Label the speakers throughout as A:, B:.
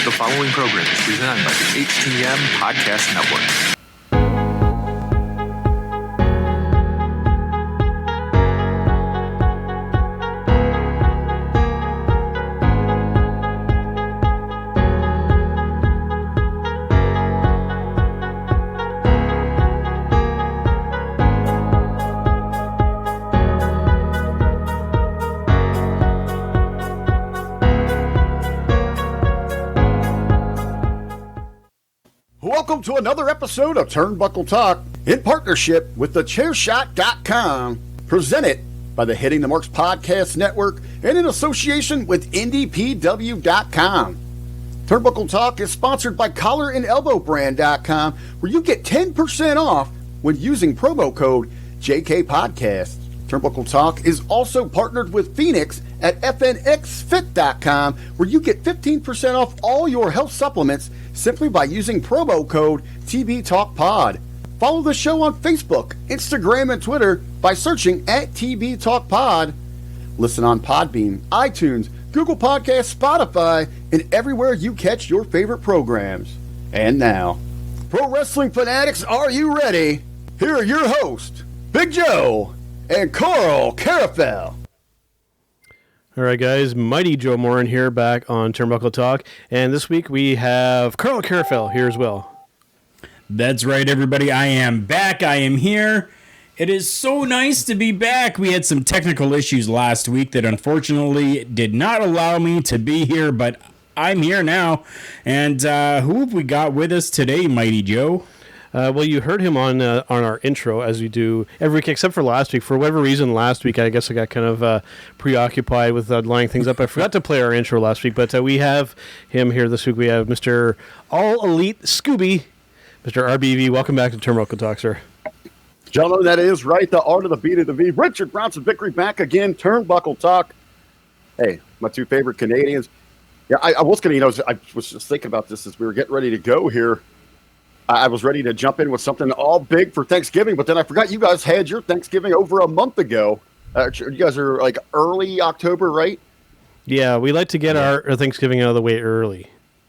A: The following program is presented by the HTM Podcast Network.
B: Welcome to another episode of Turnbuckle Talk in partnership with thechairshot.com, presented by the Hitting the Marks Podcast Network and in association with IndyPW.com. Turnbuckle Talk is sponsored by collarandelbowbrand.com, where you get 10% off when using promo code JKPodcast. Turnbuckle Talk is also partnered with Phoenix at FNXFit.com, where you get 15% off all your health supplements simply by using promo code TBTalkPod. Follow the show on Facebook, Instagram, and Twitter by searching at TBTalkPod. Listen on Podbean, iTunes, Google Podcasts, Spotify, and everywhere you catch your favorite programs. And now, pro wrestling fanatics, are you ready? Here are your hosts, Big Joe and Karl Karufel.
C: All right, guys, Mighty Joe Morin here, back on Turnbuckle Talk, and this week we have Karl Karufel here as well.
D: That's right, everybody. I am back. I am here. It is so nice to be back. We had some technical issues last week that unfortunately did not allow me to be here, but I'm here now. And who have we got with us today, Mighty Joe?
C: Well, you heard him on our intro, as we do every week, except for last week. For whatever reason, last week, I guess I got kind of preoccupied with lining things up. I forgot to play our intro last week, but we have him here this week. We have Mr. All Elite Scooby, Mr. RBV. Welcome back to Turnbuckle Talk, sir.
B: Gentlemen, that is right. The art of the beat of the V. Richard Bronson, Vickrey back again. Turnbuckle Talk. Hey, my two favorite Canadians. Yeah, I was going to, I was just thinking about this as we were getting ready to go here. I was ready to jump in with something all big for Thanksgiving, but then I forgot you guys had your Thanksgiving over a month ago. You guys are like early October, right?
C: Yeah, we like to get our Thanksgiving out of the way early.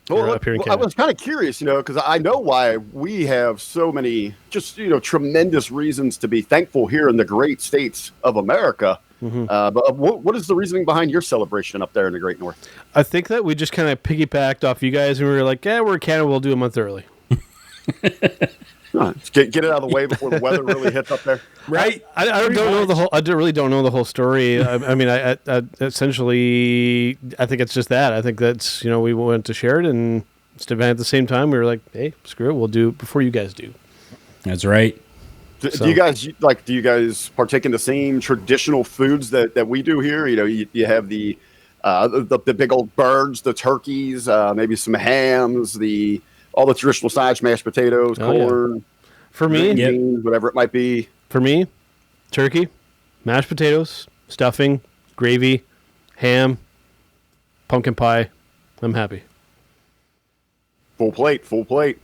B: Well, I was kind of curious, because I know why we have so many just, tremendous reasons to be thankful here in the great states of America. Mm-hmm. But what is the reasoning behind your celebration up there in the Great North?
C: I think that we just kind of piggybacked off you guys, and we were like, we're in Canada, we'll do a month early.
B: Get it out of the way before the weather really hits up there,
C: right? I don't know the whole. I really don't know the whole story. I mean, I essentially, I think it's just that. I think that's we went to Sheridan at the same time. We were like, hey, screw it, we'll do it before you guys do.
D: That's right.
B: Do you guys Do you guys partake in the same traditional foods that we do here? You have the big old birds, the turkeys, maybe some hams, all the traditional sides, mashed potatoes, corn.
C: Yeah. For me,
B: beans, whatever it might be.
C: For me, turkey, mashed potatoes, stuffing, gravy, ham, pumpkin pie. I'm happy.
B: Full plate.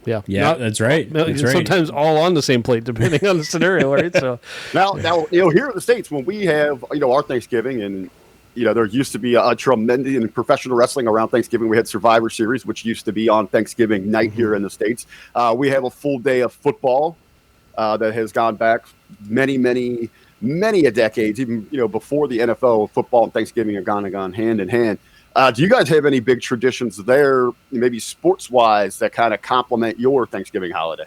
C: Yeah.
D: Yeah, that's right.
C: Sometimes all on the same plate, depending on the scenario, right? So
B: now, here in the States, when we have, our Thanksgiving and, there used to be a tremendous in professional wrestling around Thanksgiving. We had Survivor Series, which used to be on Thanksgiving night here in the States. We have a full day of football that has gone back many a decades, even before the NFL. Football and Thanksgiving have gone hand in hand. Do you guys have any big traditions there, maybe sports-wise, that kind of complement your Thanksgiving holiday?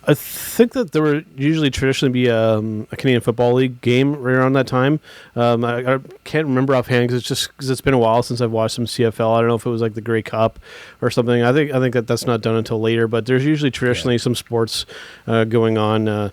C: I think that there would usually traditionally be a Canadian Football League game right around that time. I can't remember offhand because it's been a while since I've watched some CFL. I don't know if it was like the Grey Cup or something. I think that's not done until later. But there's usually traditionally some sports going on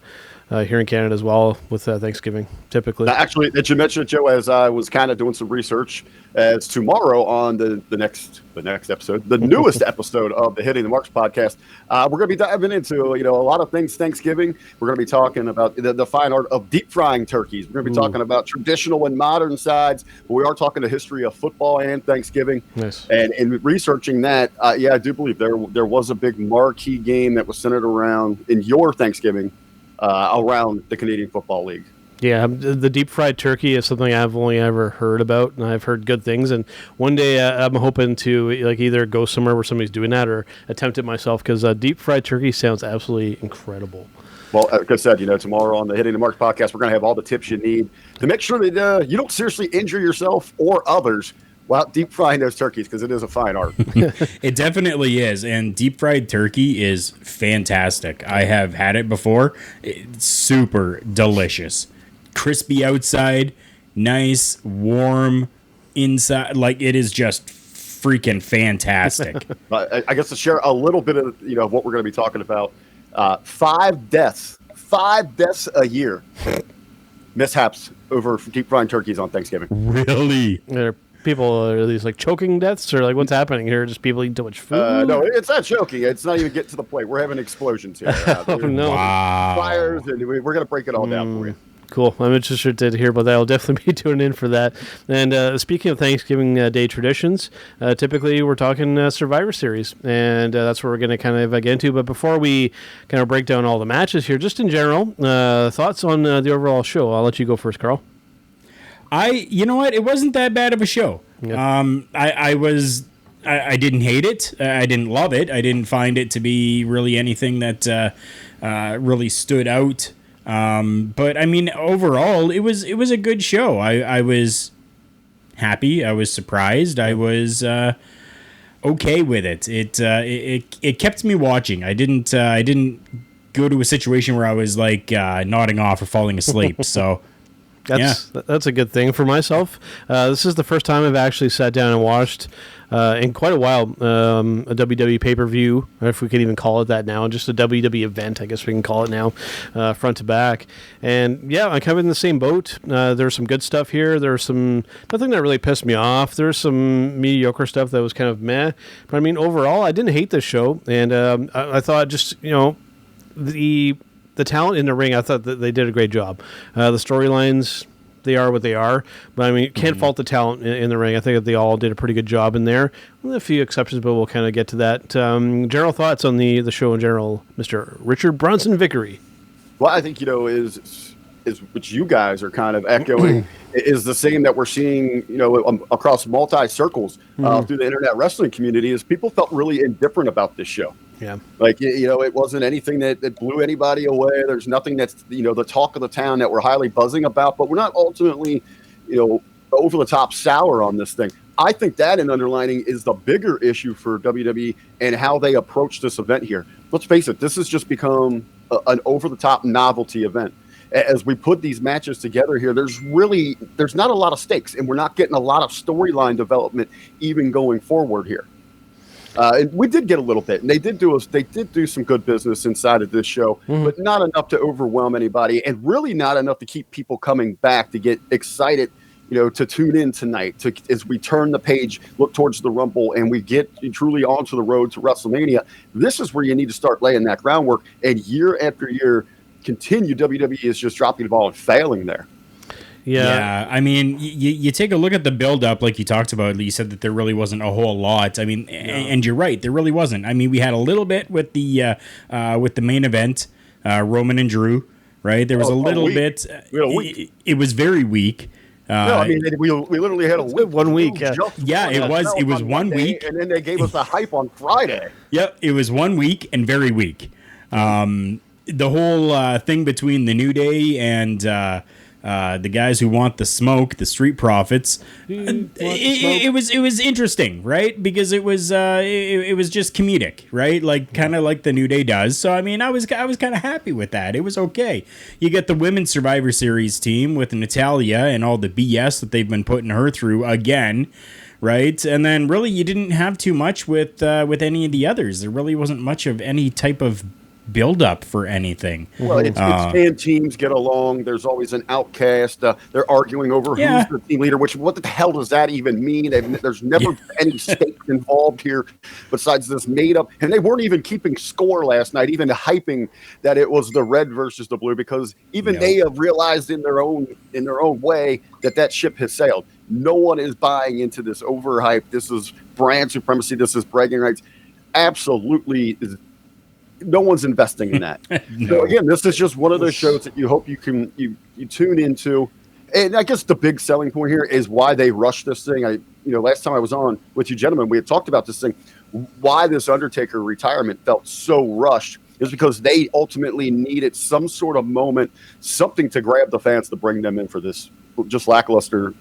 C: here in Canada as well with Thanksgiving, typically.
B: Actually, that you mentioned it, Joe, as I was kind of doing some research, as tomorrow on the next episode, the newest episode of the Hitting the Marks podcast, we're going to be diving into a lot of things Thanksgiving. We're going to be talking about the fine art of deep frying turkeys. We're going to be talking about traditional and modern sides. But we are talking the history of football and Thanksgiving.
C: Nice.
B: And in researching that, I do believe there was a big marquee game that was centered around in your Thanksgiving. Around the Canadian Football League.
C: Yeah, the deep fried turkey is something I've only ever heard about, and I've heard good things. And one day I'm hoping to like either go somewhere where somebody's doing that or attempt it myself, because deep fried turkey sounds absolutely incredible.
B: Well, like I said, tomorrow on the Hitting the Marks podcast, we're going to have all the tips you need to make sure that you don't seriously injure yourself or others while deep frying those turkeys, because it is a fine art.
D: It definitely is, and deep fried turkey is fantastic. I have had it before. It's super delicious. Crispy outside, nice, warm inside. Like, it is just freaking fantastic.
B: I guess to share a little bit of what we're going to be talking about. 5 deaths a year. Mishaps over deep frying turkeys on Thanksgiving.
D: Really?
C: Are these like choking deaths, or like what's happening here? Just people eating too much food?
B: No, it's not choking. It's not even getting to the plate. We're having explosions here.
C: Oh, no.
D: Wow.
B: Fires, and we're going to break it all down for you.
C: Cool. I'm interested to hear about that. I'll definitely be tuning in for that. And speaking of Thanksgiving Day traditions, typically we're talking Survivor Series, and that's what we're going to kind of get into. But before we kind of break down all the matches here, just in general, thoughts on the overall show. I'll let you go first, Karl.
D: You know what? It wasn't that bad of a show.
C: Yeah.
D: I didn't hate it. I didn't love it. I didn't find it to be really anything that really stood out. But I mean, overall, it was a good show. I was happy. I was surprised. I was okay with it. It kept me watching. I didn't go to a situation where I was like nodding off or falling asleep. So.
C: That's a good thing for myself. This is the first time I've actually sat down and watched in quite a while a WWE pay-per-view, or if we could even call it that now, just a WWE event, I guess we can call it now, front to back. And yeah, I'm kind of in the same boat. There's some good stuff here. There's some nothing that really pissed me off. There's some mediocre stuff that was kind of meh. But I mean, overall, I didn't hate this show, and I thought just the talent in the ring, I thought that they did a great job. The storylines, they are what they are. But, I mean, you can't fault the talent in the ring. I think that they all did a pretty good job in there. With a few exceptions, but we'll kind of get to that. General thoughts on the show in general, Mr. Richard Bronson Vickrey.
B: Well, I think, is what you guys are kind of echoing is the same that we're seeing, across multi-circles through the internet wrestling community, is people felt really indifferent about this show.
C: Yeah.
B: Like, it wasn't anything that blew anybody away. There's nothing that's, the talk of the town that we're highly buzzing about, but we're not ultimately, over the top sour on this thing. I think that in underlining is the bigger issue for WWE and how they approach this event here. Let's face it, this has just become an over the top novelty event. As we put these matches together here, there's not a lot of stakes, and we're not getting a lot of storyline development even going forward here. And we did get a little bit, and they did do some good business inside of this show, but not enough to overwhelm anybody, and really not enough to keep people coming back to get excited, to tune in tonight, as we turn the page, look towards the Rumble, and we get truly onto the road to WrestleMania. This is where you need to start laying that groundwork, and year after year, WWE is just dropping the ball and failing there.
D: Yeah, I mean, you take a look at the build-up, like you talked about. You said that there really wasn't a whole lot. I mean, and you're right, there really wasn't. I mean, we had a little bit with the main event, Roman and Drew, right? There was a little bit. It was very weak.
B: No, I mean, we literally had a week.
C: 1 week.
D: Yeah, it was 1 week.
B: And then they gave us the hype on Friday.
D: Yep, it was 1 week and very weak. The whole thing between the New Day and the guys who want the smoke, the Street Profits, it was interesting, right? Because it was just comedic, right? Like kind of like the New Day does. So I mean, I was kind of happy with that. It was okay. You get the Women's Survivor Series team with Natalya and all the BS that they've been putting her through again. Right, and then really you didn't have too much with any of the others. There really wasn't much of any type of build up for anything.
B: Well, it's can teams get along? There's always an outcast. They're arguing over who's the team leader. What the hell does that even mean? There's never any stakes involved here besides this made up. And they weren't even keeping score last night, even hyping that it was the red versus the blue, because even they have realized in their own way that ship has sailed. No one is buying into this overhype. This is brand supremacy. This is bragging rights. Absolutely no one's investing in that.
D: No.
B: So again, this is just one of those shows that you hope you can you tune into. And I guess the big selling point here is why they rushed this thing. Last time I was on with you gentlemen, we had talked about this thing. Why this Undertaker retirement felt so rushed is because they ultimately needed some sort of moment, something to grab the fans to bring them in for this just lackluster,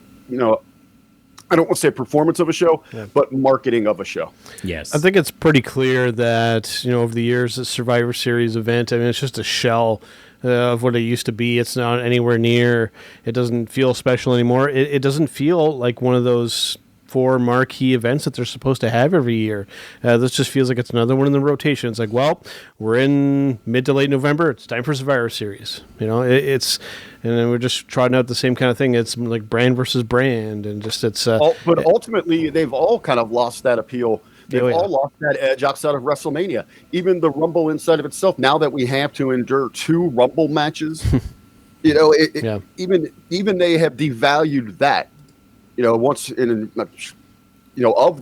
B: I don't want to say performance of a show, but marketing of a show.
D: Yes.
C: I think it's pretty clear that, over the years, the Survivor Series event, it's just a shell of what it used to be. It's not anywhere near. It doesn't feel special anymore. It doesn't feel like one of those 4 marquee events that they're supposed to have every year. This just feels like it's another one in the rotation. It's like, well, we're in mid to late November. It's time for Survivor Series. And then we're just trotting out the same kind of thing. It's like brand versus brand, and just
B: But ultimately, they've all kind of lost that appeal. They've all lost that edge outside of WrestleMania. Even the Rumble inside of itself. Now that we have to endure 2 Rumble matches, even they have devalued that. Once of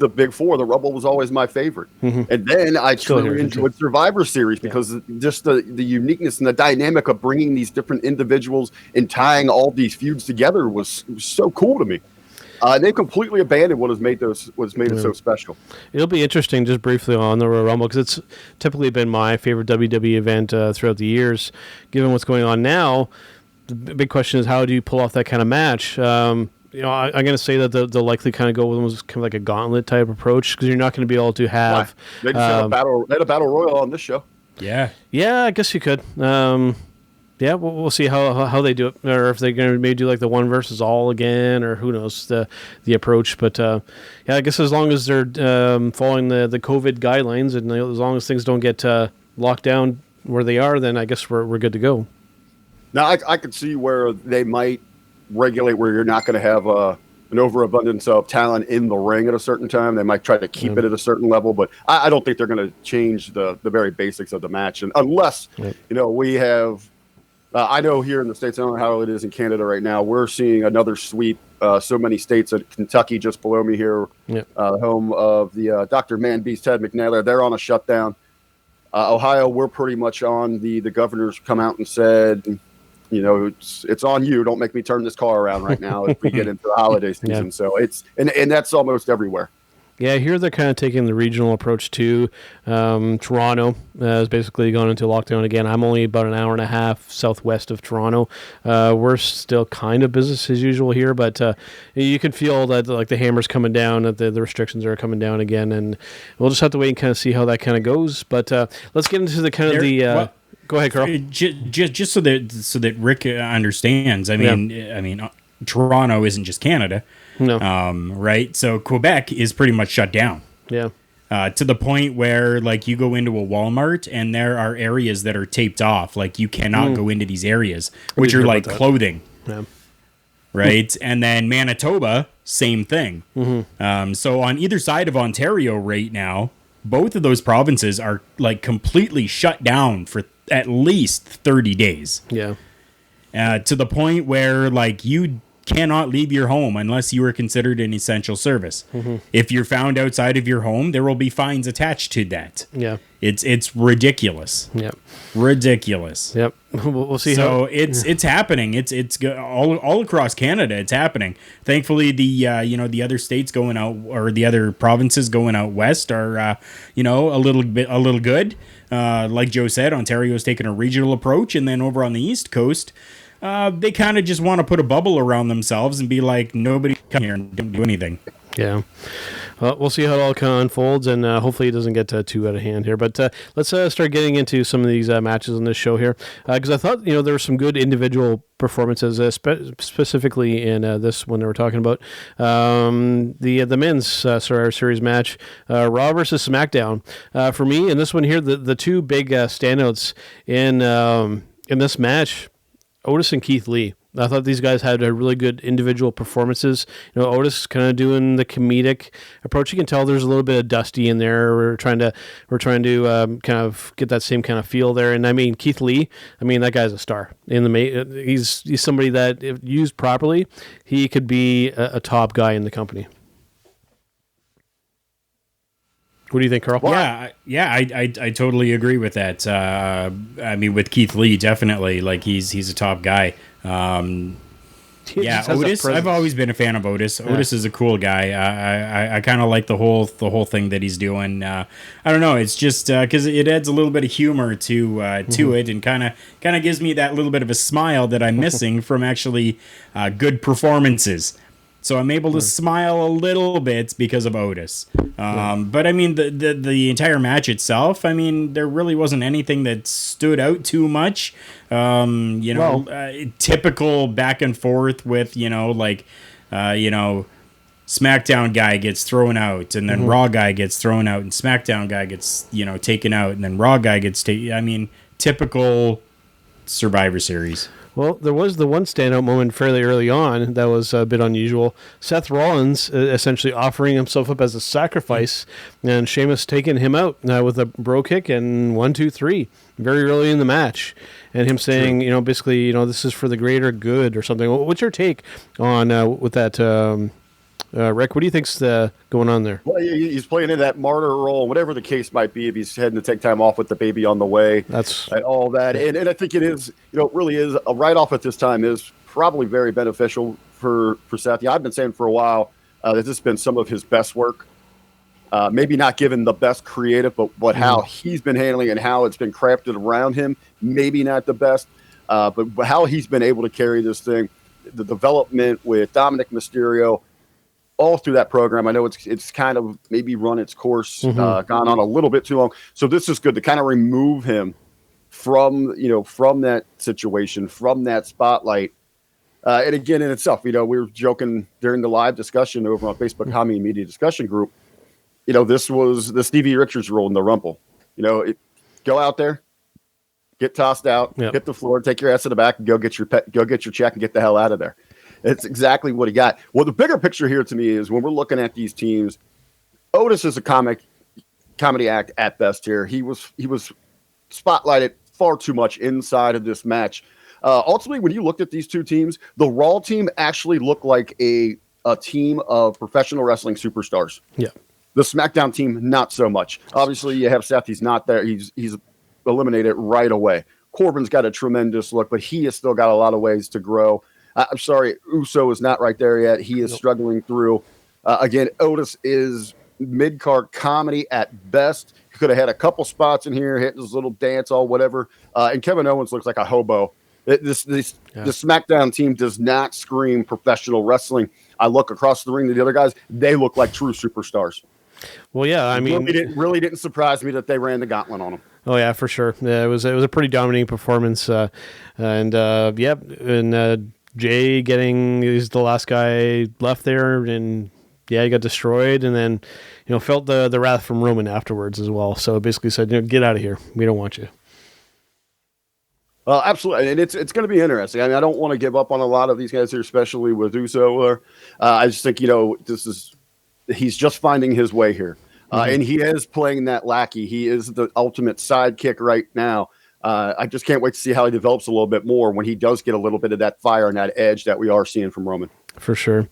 B: the big 4, the Rumble was always my favorite. Mm-hmm. And then I truly enjoyed Survivor Series because just the uniqueness and the dynamic of bringing these different individuals and tying all these feuds together was so cool to me. They completely abandoned what has made it so special.
C: It'll be interesting, just briefly on the Royal Rumble, because it's typically been my favorite WWE event throughout the years. Given what's going on now, the big question is, how do you pull off that kind of match? I'm going to say that they'll likely kind of go with kind of like a gauntlet type approach, because you're not going to be able to have.
B: They just had a battle royal on this show.
D: Yeah,
C: I guess you could. We'll see how they do it, or if they're going to maybe do like the 1 versus all again, or who knows the approach. But I guess as long as they're following the COVID guidelines, and as long as things don't get locked down where they are, then I guess we're good to go.
B: Now I could see where they might regulate where you're not going to have an overabundance of talent in the ring at a certain time. They might try to keep it at a certain level, but I don't think they're going to change the very basics of the match. And unless, we have, I know here in the States, I don't know how it is in Canada right now, we're seeing another sweep. So many states, Kentucky just below me here, home of the Dr. Man Beast Ted McNair, they're on a shutdown. Ohio, we're pretty much on the governor's come out and said, it's on you. Don't make me turn this car around right now if we get into the holiday season. So it's and that's almost everywhere.
C: Yeah, here they're kind of taking the regional approach too. Toronto has basically gone into lockdown again. I'm only about an hour and a half southwest of Toronto. We're still kind of business as usual here, but you can feel that like the hammer's coming down, that the restrictions are coming down again, and we'll just have to wait and kind of see how that kind of goes. But let's get into the kind of the. Go ahead, Karl.
D: Just so that Rick understands. I mean, Toronto isn't just Canada.
C: No.
D: Right. So Quebec is pretty much shut down.
C: Yeah.
D: To the point where like you go into a Walmart and there are areas that are taped off. Like you cannot go into these areas, which are like clothing.
C: Yeah.
D: Right. And then Manitoba, same thing.
C: Mm-hmm.
D: So on either side of Ontario right now, both of those provinces are like completely shut down for at least 30 days.
C: Yeah.
D: To the point where like you cannot leave your home unless you are considered an essential service. Mm-hmm. If you're found outside of your home, there will be fines attached to that.
C: Yeah.
D: It's ridiculous.
C: Yep.
D: Ridiculous.
C: Yep. We'll see.
D: So it's happening. It's all across Canada. It's happening. Thankfully, the other states going out, or the other provinces going out west are a little good. Like Joe said, Ontario's taking a regional approach, and then over on the East Coast, they kind of just want to put a bubble around themselves and be like, nobody come here and don't do anything.
C: Yeah. Well, we'll see how it all kind of unfolds, and hopefully it doesn't get too out of hand here. But let's start getting into some of these matches on this show here, because I thought there were some good individual performances, specifically in this one that we're talking about, the men's Survivor Series match, Raw versus SmackDown. For me, in this one here, the two big standouts in this match, Otis and Keith Lee. I thought these guys had really good individual performances. Otis kind of doing the comedic approach. You can tell there's a little bit of Dusty in there. We're trying to kind of get that same kind of feel there. And I mean, Keith Lee, that guy's a star. He's somebody that, if used properly, he could be a top guy in the company. What do you think, Karl?
D: I totally agree with that. I mean, with Keith Lee, definitely, like he's a top guy. Otis. I've always been a fan of Otis. Yeah. Otis is a cool guy. I kind of like the whole thing that he's doing. I don't know. It's just because it adds a little bit of humor to it, and kind of gives me that little bit of a smile that I'm missing from actually good performances. So I'm able to smile a little bit because of Otis. But I mean, the entire match itself, I mean, there really wasn't anything that stood out too much. Typical back and forth with, SmackDown guy gets thrown out, and then Raw guy gets thrown out, and SmackDown guy gets, taken out, and then Raw guy gets taken. I mean, typical Survivor Series.
C: Well, there was the one standout moment fairly early on that was a bit unusual. Seth Rollins essentially offering himself up as a sacrifice, and Sheamus taking him out with a bro kick and 1, 2, 3 very early in the match, and him saying, basically, this is for the greater good or something. What's your take on with that? Rick, what do you think's going on there?
B: Well, he's playing in that martyr role, whatever the case might be. If he's heading to take time off with the baby on the way, and all that, and I think it is, it really is a write-off at this time is probably very beneficial for Seth. Yeah, I've been saying for a while that this has been some of his best work. Maybe not given the best creative, but how he's been handling and how it's been crafted around him, maybe not the best, but how he's been able to carry this thing, the development with Dominic Mysterio. All through that program, I know it's kind of maybe run its course, gone on a little bit too long. So this is good to kind of remove him from that situation, from that spotlight. And again, in itself, we were joking during the live discussion over on Facebook Comedy Media Discussion Group. This was the Stevie Richards rule in the Rumble. Go out there, get tossed out, hit the floor, take your ass to the back, and go get your check, and get the hell out of there. It's exactly what he got. Well, the bigger picture here to me is when we're looking at these teams, Otis is a comedy act at best here. He was spotlighted far too much inside of this match. Ultimately, when you looked at these two teams, the Raw team actually looked like a team of professional wrestling superstars.
C: Yeah.
B: The SmackDown team, not so much. Obviously, you have Seth. He's not there. He's eliminated right away. Corbin's got a tremendous look, but he has still got a lot of ways to grow. I'm sorry, Uso is not right there yet. He is struggling through. Again, Otis is mid-card comedy at best. He could have had a couple spots in here, hitting his little dance, all whatever. And Kevin Owens looks like a hobo. The SmackDown team does not scream professional wrestling. I look across the ring to the other guys. They look like true superstars.
C: Well, yeah, I mean,
B: it really didn't surprise me that they ran the gauntlet on them.
C: Oh yeah, for sure. Yeah, it was a pretty dominating performance, Jay he's the last guy left there, and he got destroyed, and then felt the wrath from Roman afterwards as well. So it basically said, get out of here, we don't want you.
B: Well, absolutely, and it's going to be interesting. I mean, I don't want to give up on a lot of these guys here, especially with Uso. I just think he's just finding his way here, and he is playing that lackey. He is the ultimate sidekick right now. I just can't wait to see how he develops a little bit more when he does get a little bit of that fire and that edge that we are seeing from Roman.
C: For sure.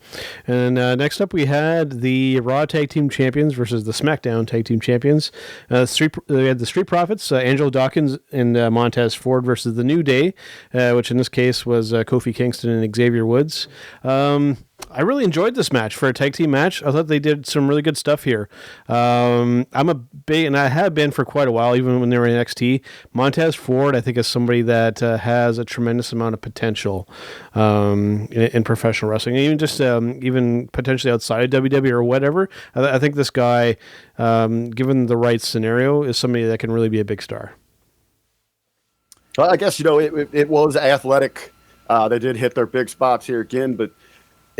C: And next up, we had the Raw Tag Team Champions versus the SmackDown Tag Team Champions. We had the Street Profits, Angelo Dawkins and Montez Ford versus the New Day, which in this case was Kofi Kingston and Xavier Woods. I really enjoyed this match for a tag team match. I thought they did some really good stuff here. I'm a big, and I have been for quite a while, even when they were in NXT. Montez Ford, I think, is somebody that has a tremendous amount of potential in professional wrestling, even just even potentially outside of WWE or whatever. I think this guy, given the right scenario, is somebody that can really be a big star.
B: Well, I guess it was athletic. They did hit their big spots here again, but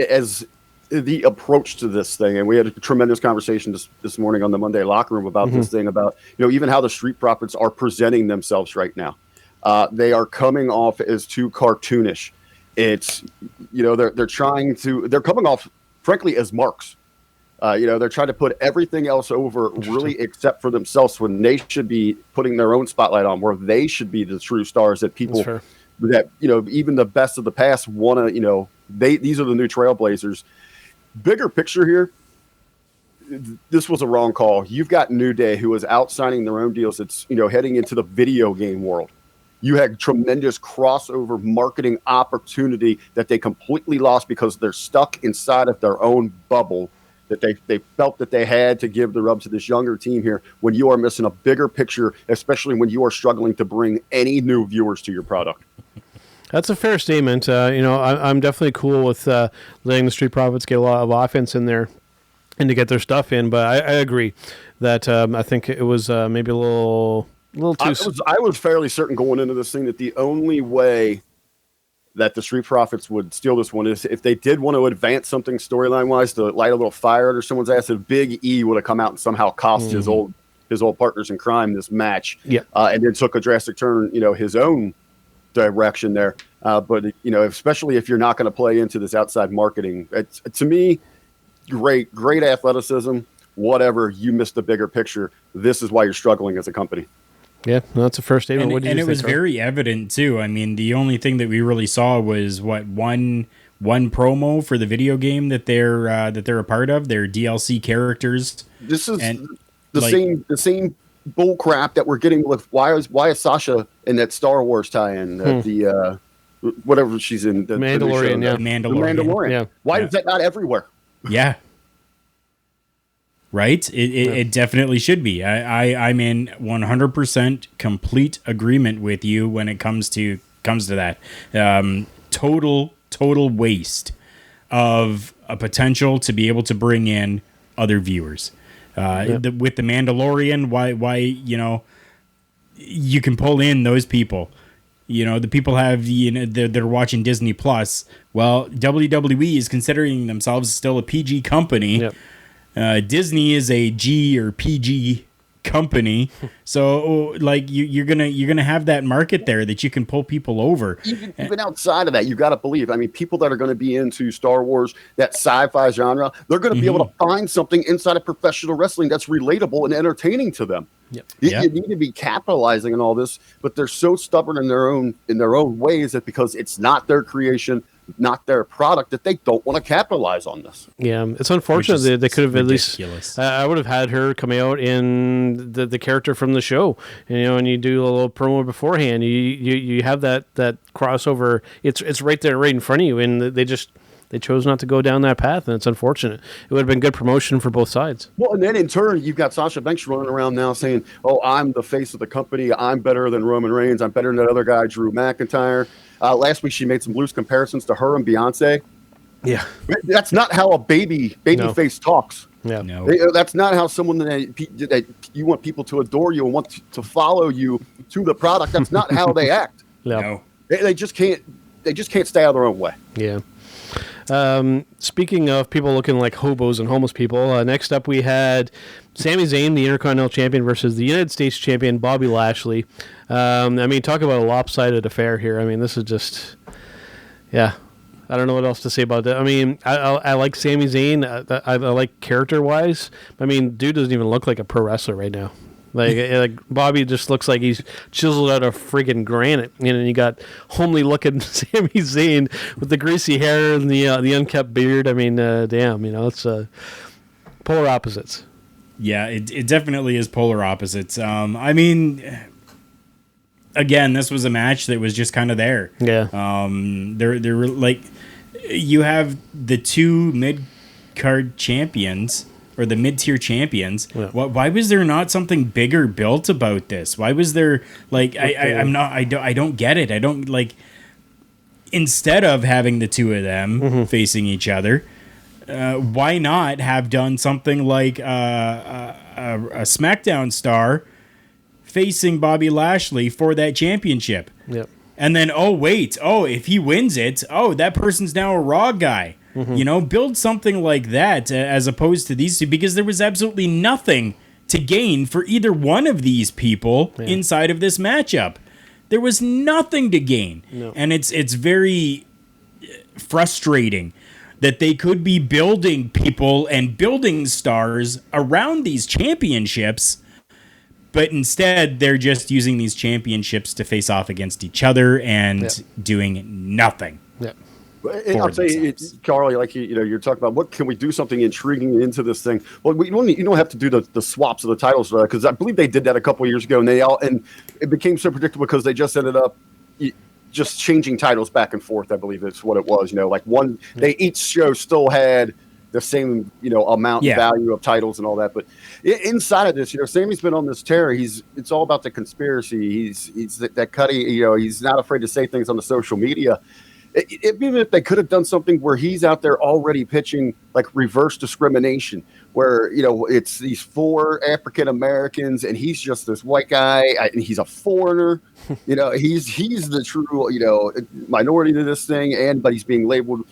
B: as the approach to this thing, and we had a tremendous conversation this morning on the Monday locker room about this thing, about even how the Street Profits are presenting themselves right now. They are coming off as too cartoonish. It's they're coming off frankly as marks. They're trying to put everything else over really except for themselves, when they should be putting their own spotlight on, where they should be the true stars that people that even the best of the past want to these are the new trailblazers. Bigger picture here, this was a wrong call. You've got New Day, who is out signing their own deals. It's, heading into the video game world. You had tremendous crossover marketing opportunity that they completely lost because they're stuck inside of their own bubble that they felt that they had to give the rub to this younger team here, when you are missing a bigger picture, especially when you are struggling to bring any new viewers to your product.
C: That's a fair statement. I'm definitely cool with letting the Street Profits get a lot of offense in there and to get their stuff in, but I agree that I think it was maybe a little too.
B: I was fairly certain going into this thing that the only way that the Street Profits would steal this one is if they did want to advance something storyline wise to light a little fire under someone's ass. If Big E would have come out and somehow cost his old partners in crime this match, and then took a drastic turn, his own direction there. But especially if you're not going to play into this outside marketing, to me, great athleticism. Whatever, you missed the bigger picture. This is why you're struggling as a company.
C: Yeah, no, that's a first statement.
D: And it was very evident too. I mean, the only thing that we really saw was one promo for the video game that they're a part of. Their DLC characters.
B: This is the same bull crap that we're getting with why is Sasha in that Star Wars tie-in? The whatever she's in, the
C: Mandalorian.
B: The Mandalorian.
C: Yeah.
B: Why is that not everywhere?
D: Yeah. Right? It definitely should be. I'm in 100% complete agreement with you when it comes to that. Total waste of a potential to be able to bring in other viewers. With the Mandalorian, why you can pull in those people. The people have they're watching Disney Plus. Well, WWE is considering themselves still a PG company.
C: Yep.
D: Disney is a G or PG company, so you're gonna have that market there that you can pull people over.
B: Even outside of that, you got to believe. I mean, people that are going to be into Star Wars, that sci-fi genre, they're going to be able to find something inside of professional wrestling that's relatable and entertaining to them.
C: Yep.
B: You need to be capitalizing on all this, but they're so stubborn in their own ways that because it's not their creation, not their product, that they don't want to capitalize on this.
C: Yeah, it's unfortunate that they could have ridiculous. At least. I would have had her come out in the character from the show, and you do a little promo beforehand. You have that crossover. It's right there, right in front of you, and they chose not to go down that path, and it's unfortunate. It would have been good promotion for both sides.
B: Well, and then in turn, you've got Sasha Banks running around now saying, "Oh, I'm the face of the company. I'm better than Roman Reigns. I'm better than that other guy, Drew McIntyre." Last week, she made some loose comparisons to her and Beyonce.
C: Yeah,
B: that's not how a baby face talks.
C: Yeah,
D: no,
B: that's not how someone that you want people to adore you and want to follow you to the product. That's not how they act.
D: No,
B: they just can't. They just can't stay out of their own way.
C: Yeah. Speaking of people looking like hobos and homeless people, next up we had Sami Zayn, the Intercontinental Champion, versus the United States Champion, Bobby Lashley. Talk about a lopsided affair here. I mean, this is just, I don't know what else to say about that. I mean, I like Sami Zayn. I like character-wise. I mean, dude doesn't even look like a pro wrestler right now. Like Bobby just looks like he's chiseled out of friggin' granite. And you got homely looking Sami Zayn with the greasy hair and the unkept beard. I mean, damn, it's polar opposites.
D: Yeah, it definitely is polar opposites. I mean, again, this was a match that was just kind of there.
C: Yeah.
D: There were like, you have the two mid-card champions. Or the mid-tier champions. Yeah. Why was there not something bigger built about this? Why was there I don't get it. I don't like. Instead of having the two of them facing each other, why not have done something like a SmackDown star facing Bobby Lashley for that championship?
C: Yep.
D: And then if he wins it, that person's now a Raw guy. Build something like that as opposed to these two, because there was absolutely nothing to gain for either one of these people inside of this matchup. There was nothing to gain. No. And it's very frustrating that they could be building people and building stars around these championships, but instead they're just using these championships to face off against each other and doing nothing.
C: Yeah.
B: I'll tell you, Karl, like you're talking about what can we do something intriguing into this thing. Well, you don't have to do the swaps of the titles because I believe they did that a couple of years ago, and it became so predictable because they just ended up just changing titles back and forth. I believe is what it was. Like they each show still had the same amount and value of titles and all that, but inside of this, Sammy's been on this tear. It's all about the conspiracy. He's that Cuddy. He's not afraid to say things on the social media. Even if they could have done something where he's out there already pitching like reverse discrimination, where it's these 4 African Americans and he's just this white guy and he's a foreigner. He's the true minority to this thing, but he's being labeled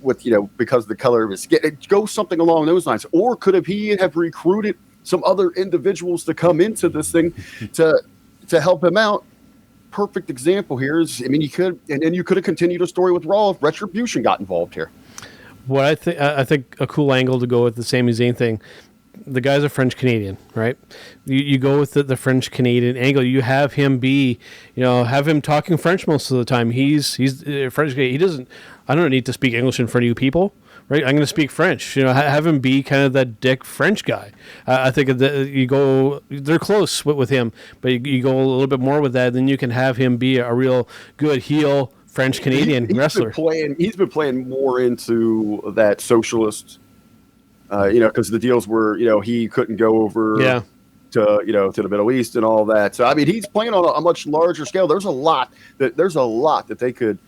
B: with because of the color of his skin. It goes something along those lines. Or could he have recruited some other individuals to come into this thing to help him out? Perfect example here is, you could have continued a story with Raw if Retribution got involved here.
C: What I think a cool angle to go with the Sami Zayn thing. The guy's a French Canadian, right? You go with the French Canadian angle. You have him have him talking French most of the time. He's French. He doesn't. I don't need to speak English in front of you people. Right, I'm going to speak French. Have him be kind of that dick French guy. I think they're close with him, but you go a little bit more with that, then you can have him be a real good heel French Canadian wrestler.
B: He's been playing more into that socialist, because the deals were, he couldn't go over to the Middle East and all that. So he's playing on a much larger scale. There's a lot that they could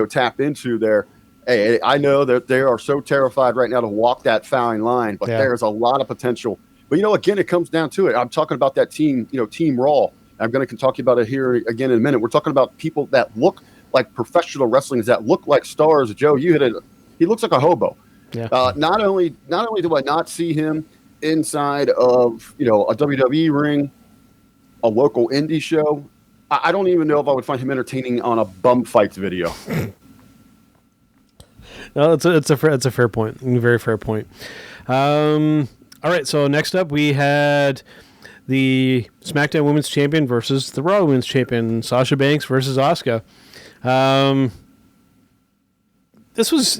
B: tap into there. Hey, I know that they are so terrified right now to walk that fine line, but there's a lot of potential. But, again, it comes down to it. I'm talking about that team, Team Raw. I'm going to talk about it here again in a minute. We're talking about people that look like professional wrestlers, that look like stars. Joe, you hit it. He looks like a hobo.
C: Yeah.
B: Not only do I not see him inside of, a WWE ring, a local indie show, I don't even know if I would find him entertaining on a bum fights video.
C: No, it's a fair point. Very fair point. All right, so next up we had the SmackDown Women's Champion versus the Raw Women's Champion, Sasha Banks versus Asuka. This was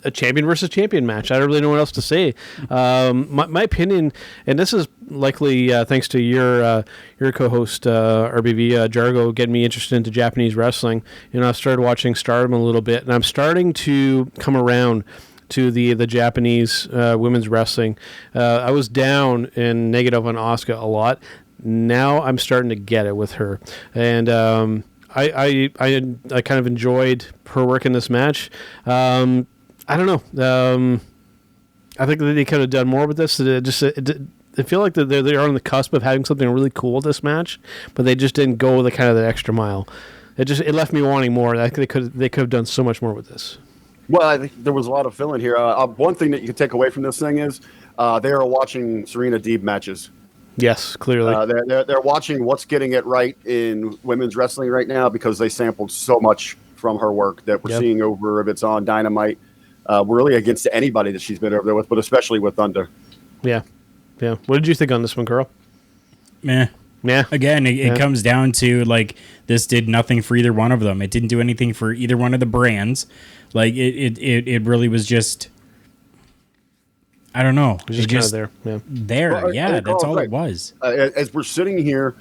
C: a champion versus champion match. I don't really know what else to say. My opinion, and this is likely thanks to your co-host RBV Jargo getting me interested into Japanese wrestling. I started watching Stardom a little bit, and I'm starting to come around to the Japanese women's wrestling. I was down and negative on Asuka a lot. Now I'm starting to get it with her, and I kind of enjoyed her work in this match. I don't know. I think that they could have done more with this. I feel like they are on the cusp of having something really cool with this match, but they just didn't go the extra mile. It left me wanting more. I think they could have done so much more with this.
B: Well, I think there was a lot of filling here. One thing that you can take away from this thing is they are watching Serena Deeb matches.
C: Yes, clearly.
B: They're watching what's getting it right in women's wrestling right now because they sampled so much from her work that we're seeing over if it's on Dynamite. Really against anybody that she's been over there with, but especially with Thunder.
C: Yeah. What did you think on this one, Karl?
D: Meh.
C: Yeah.
D: Again, it comes down to this did nothing for either one of them. It didn't do anything for either one of the brands. It really was just, I don't know.
C: It was just kind of there. Yeah.
D: There. That's all it was.
B: As we're sitting here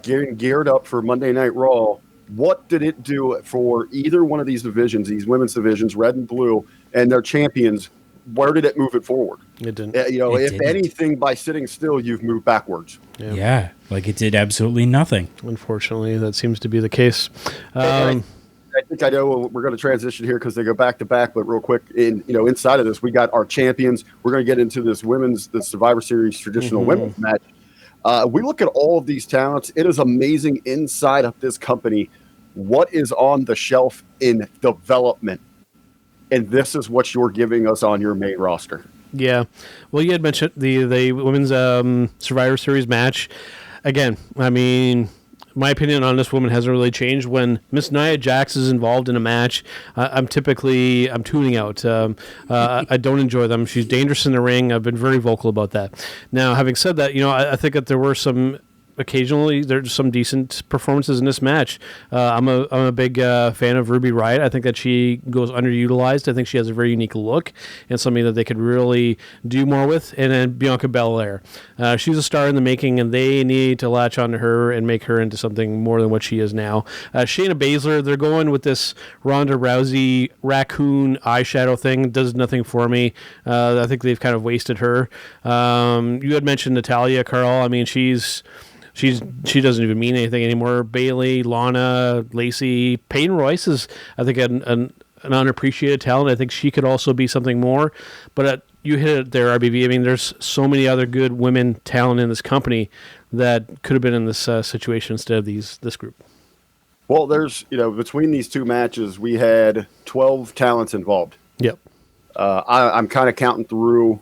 B: getting geared up for Monday Night Raw, what did it do for either one of these divisions, these women's divisions, red and blue, and their champions? Where did it move it forward?
C: It didn't.
B: If anything, by sitting still, you've moved backwards.
D: Yeah, it did absolutely nothing.
C: Unfortunately, that seems to be the case.
B: I think I know we're going to transition here because they go back to back, but real quick, inside of this, we got our champions. We're going to get into the Survivor Series traditional women's match. We look at all of these talents. It is amazing inside of this company what is on the shelf in development. And this is what you're giving us on your main roster.
C: Yeah. Well, you had mentioned the women's Survivor Series match. Again, my opinion on this woman hasn't really changed. When Miss Nia Jax is involved in a match, I'm tuning out. I don't enjoy them. She's dangerous in the ring. I've been very vocal about that. Now, having said that, I think that there were some occasionally there's some decent performances in this match. I'm a big fan of Ruby Riott. I think that she goes underutilized. I think she has a very unique look and something that they could really do more with. And then Bianca Belair. She's a star in the making, and they need to latch onto her and make her into something more than what she is now. Shayna Baszler, they're going with this Ronda Rousey raccoon eyeshadow thing. It does nothing for me. I think they've kind of wasted her. You had mentioned Natalya, Karl. I mean, she doesn't even mean anything anymore. Bayley, Lana, Lacey, Peyton Royce is, I think, an unappreciated talent. I think she could also be something more. But you hit it there, RBV. I mean, there's so many other good women talent in this company that could have been in this situation instead of this group.
B: Well, there's, between these two matches, we had 12 talents involved.
C: Yep.
B: I'm kind of counting through,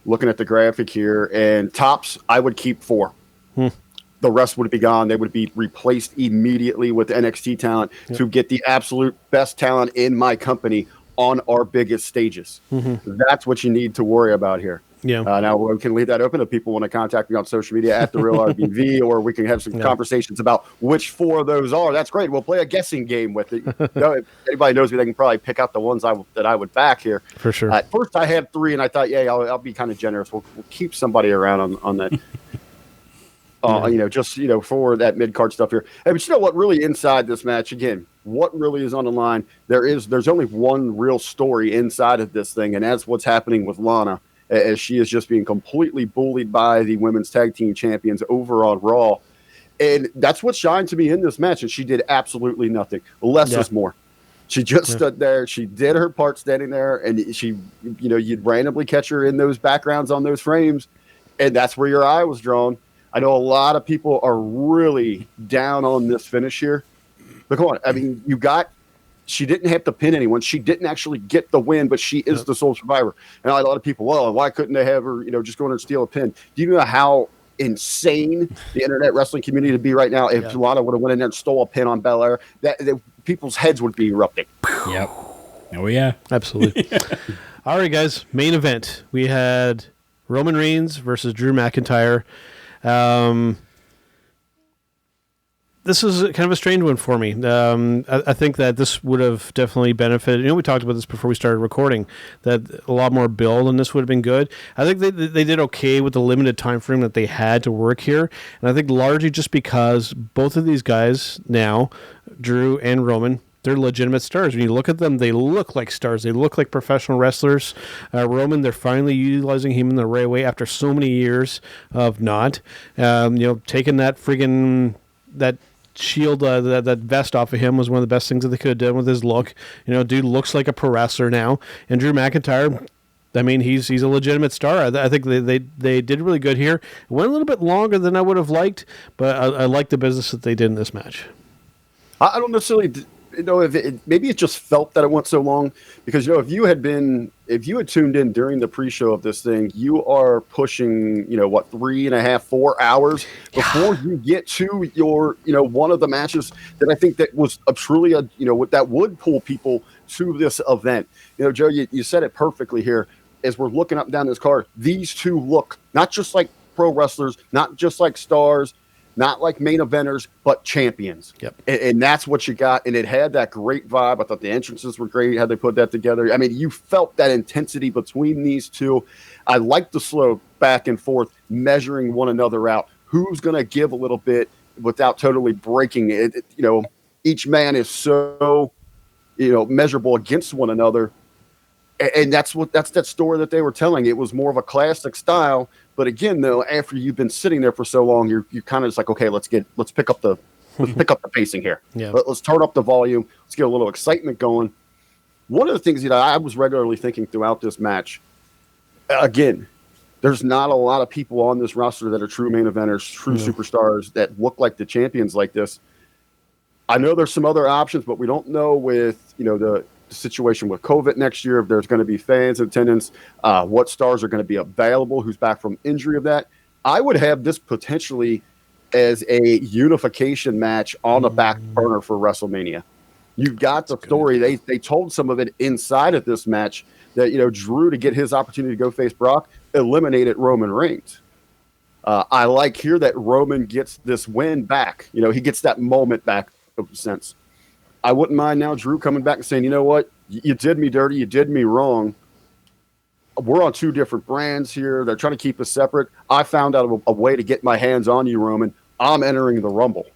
B: looking at the graphic here, and tops, I would keep 4. The rest would be gone. They would be replaced immediately with NXT talent to get the absolute best talent in my company on our biggest stages. That's what you need to worry about here.
C: Yeah.
B: Now we can leave that open if people want to contact me on social media at @TheRealRBV, or we can have some conversations about which 4 of those are. That's great. We'll play a guessing game with it. If anybody knows me, they can probably pick out the ones that I would back here.
C: For sure.
B: At first, I had 3, and I thought, I'll be kind of generous. We'll keep somebody around on that. Just for that mid-card stuff here. Hey, but you know what? Really, inside this match, again, what really is on the line? There's only one real story inside of this thing, and that's what's happening with Lana, as she is just being completely bullied by the women's tag team champions over on Raw. And that's what shined to me in this match, and she did absolutely nothing. Less is more. She just stood there. She did her part standing there, and she, you'd randomly catch her in those backgrounds on those frames, and that's where your eye was drawn. I know a lot of people are really down on this finish here. But come on. I mean, she didn't have to pin anyone. She didn't actually get the win, but she is the sole survivor. And a lot of people, well, why couldn't they have her, just go in and steal a pin? Do you know how insane the internet wrestling community would be right now if Lana would have went in there and stole a pin on Belair? That people's heads would be erupting.
D: Yep. Oh, yeah.
C: Absolutely. All right, guys. Main event. We had Roman Reigns versus Drew McIntyre. This is kind of a strange one for me. I think that this would have definitely benefited. We talked about this before we started recording, that a lot more build and this would have been good. I think they did okay with the limited time frame that they had to work here. And I think largely just because both of these guys now, Drew and Roman, they're legitimate stars. When you look at them, they look like stars. They look like professional wrestlers. Roman, they're finally utilizing him in the right way after so many years of not. Taking that that shield, that vest off of him was one of the best things that they could have done with his look. Dude looks like a pro wrestler now. And Drew McIntyre, I mean, he's a legitimate star. I think they did really good here. It went a little bit longer than I would have liked, but I like the business that they did in this match.
B: I don't necessarily... maybe it just felt that it went so long because, if you had tuned in during the pre-show of this thing, you are pushing, 3.5, 4 hours before you get to your, one of the matches that I think that was truly that would pull people to this event. Joe, you said it perfectly here as we're looking up and down this card. These two look not just like pro wrestlers, not just like stars, not like main eventers, but champions.
C: Yep.
B: And that's what you got. And it had that great vibe. I thought the entrances were great, how they put that together. I mean, you felt that intensity between these two. I like the slow back and forth, measuring one another out. Who's going to give a little bit without totally breaking it? Each man is so, measurable against one another. And that's that story that they were telling. It was more of a classic style. But again, though, after you've been sitting there for so long, you're kind of just like, okay, let's pick up the pacing here.
C: Yeah.
B: Let's turn up the volume. Let's get a little excitement going. One of the things I was regularly thinking throughout this match, again, there's not a lot of people on this roster that are true main eventers, true superstars that look like the champions like this. I know there's some other options, but we don't know with the situation with COVID next year, if there's going to be fans in attendance, what stars are going to be available, who's back from injury of that. I would have this potentially as a unification match on the back burner for WrestleMania. You've got the story. They told some of it inside of this match that, Drew, to get his opportunity to go face Brock, eliminated Roman Reigns. I like here that Roman gets this win back. He gets that moment back of a sense. I wouldn't mind now Drew coming back and saying, you know what? You did me dirty. You did me wrong. We're on two different brands here. They're trying to keep us separate. I found out a way to get my hands on you, Roman. I'm entering the Rumble.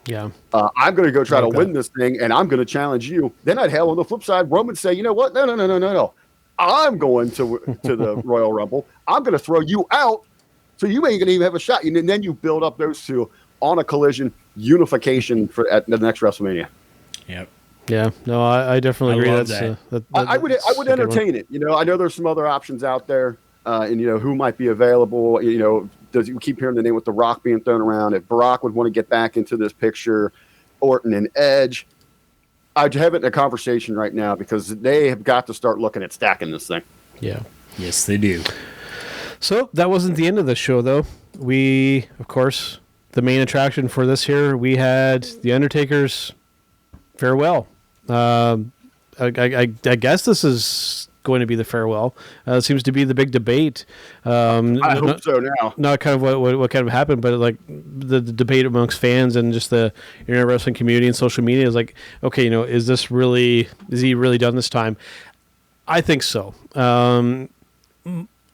C: Yeah.
B: I'm going to go try to win this thing, and I'm going to challenge you. Then I'd hell on the flip side, Roman say, you know what? No. I'm going to the Royal Rumble. I'm going to throw you out, so you ain't going to even have a shot. And then you build up those two on a collision unification at the next WrestleMania.
D: Yep.
C: Yeah. No, I definitely agree.
B: I would entertain it. I know there's some other options out there, and who might be available. Does you keep hearing the name with The Rock being thrown around? If Brock would want to get back into this picture, Orton and Edge. I'd have it in a conversation right now because they have got to start looking at stacking this thing.
C: Yeah.
D: Yes, they do.
C: So that wasn't the end of the show, though. We, of course, the main attraction for this here, we had The Undertaker's farewell. I guess this is going to be the farewell. It seems to be the big debate.
B: I hope so now.
C: Not kind of what kind of happened, but like the debate amongst fans and just the internet wrestling community and social media is like, okay, is he really done this time? I think so.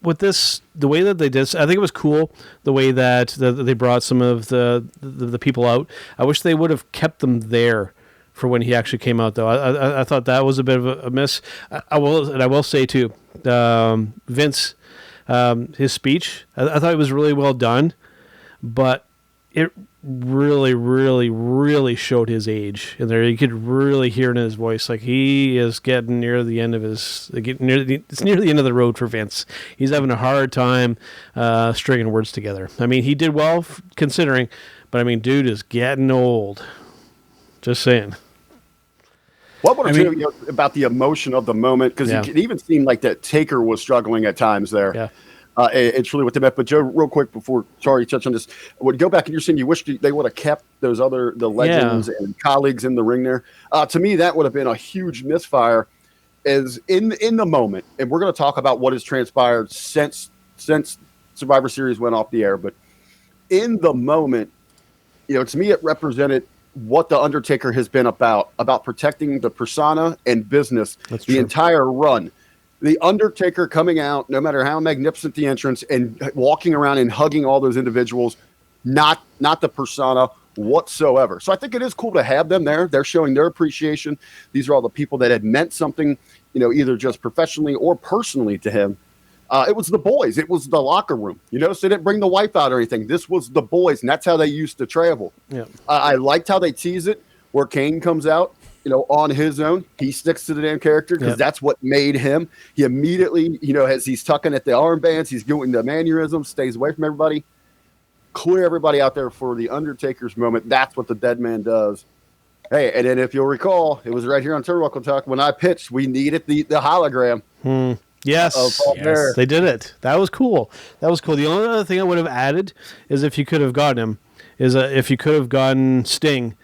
C: With this, the way that they did, I think it was cool the way that they brought some of the people out. I wish they would have kept them there for when he actually came out, though. I thought that was a bit of a miss. I will say too, Vince, his speech, I thought it was really well done, but it really, really, really showed his age in there. You could really hear it in his voice, like he is getting near the end of it's near the end of the road for Vince. He's having a hard time stringing words together. I mean, he did well considering, but I mean, dude is getting old. Just saying.
B: What would about the emotion of the moment? Because it even seemed like that Taker was struggling at times there.
C: Yeah.
B: It's really what they meant. But Joe, real quick before Charlie touched on this, would go back and you're saying you wish they would have kept those the legends and colleagues in the ring there. To me, that would have been a huge misfire. Is in the moment, and we're going to talk about what has transpired since Survivor Series went off the air. But in the moment, to me, it represented what the Undertaker has been about protecting the persona and business the entire run. The Undertaker coming out, no matter how magnificent the entrance, and walking around and hugging all those individuals, not the persona whatsoever. So I think it is cool to have them there. They're showing their appreciation. These are all the people that had meant something, either just professionally or personally to him. It was the boys. It was the locker room. So they didn't bring the wife out or anything. This was the boys, and that's how they used to travel. Yeah. I liked how they tease it, where Kane comes out, on his own. He sticks to the damn character because that's what made him. He immediately, as he's tucking at the armbands, he's doing the mannerisms, stays away from everybody. Clear everybody out there for the Undertaker's moment. That's what the dead man does. Hey, and then if you'll recall, it was right here on Turnbuckle Talk when I pitched, we needed the hologram.
C: Yes, they did it. That was cool. The only other thing I would have added is if you could have gotten him, if you could have gotten Sting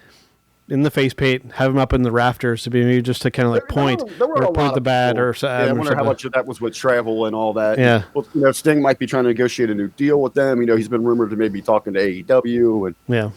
C: in the face paint, have him up in the rafters to be maybe just to kind of like point the bat or something.
B: I wonder how much of that was with travel and all that.
C: Yeah.
B: Well, Sting might be trying to negotiate a new deal with them. He's been rumored to maybe talking to AEW. And
C: yeah.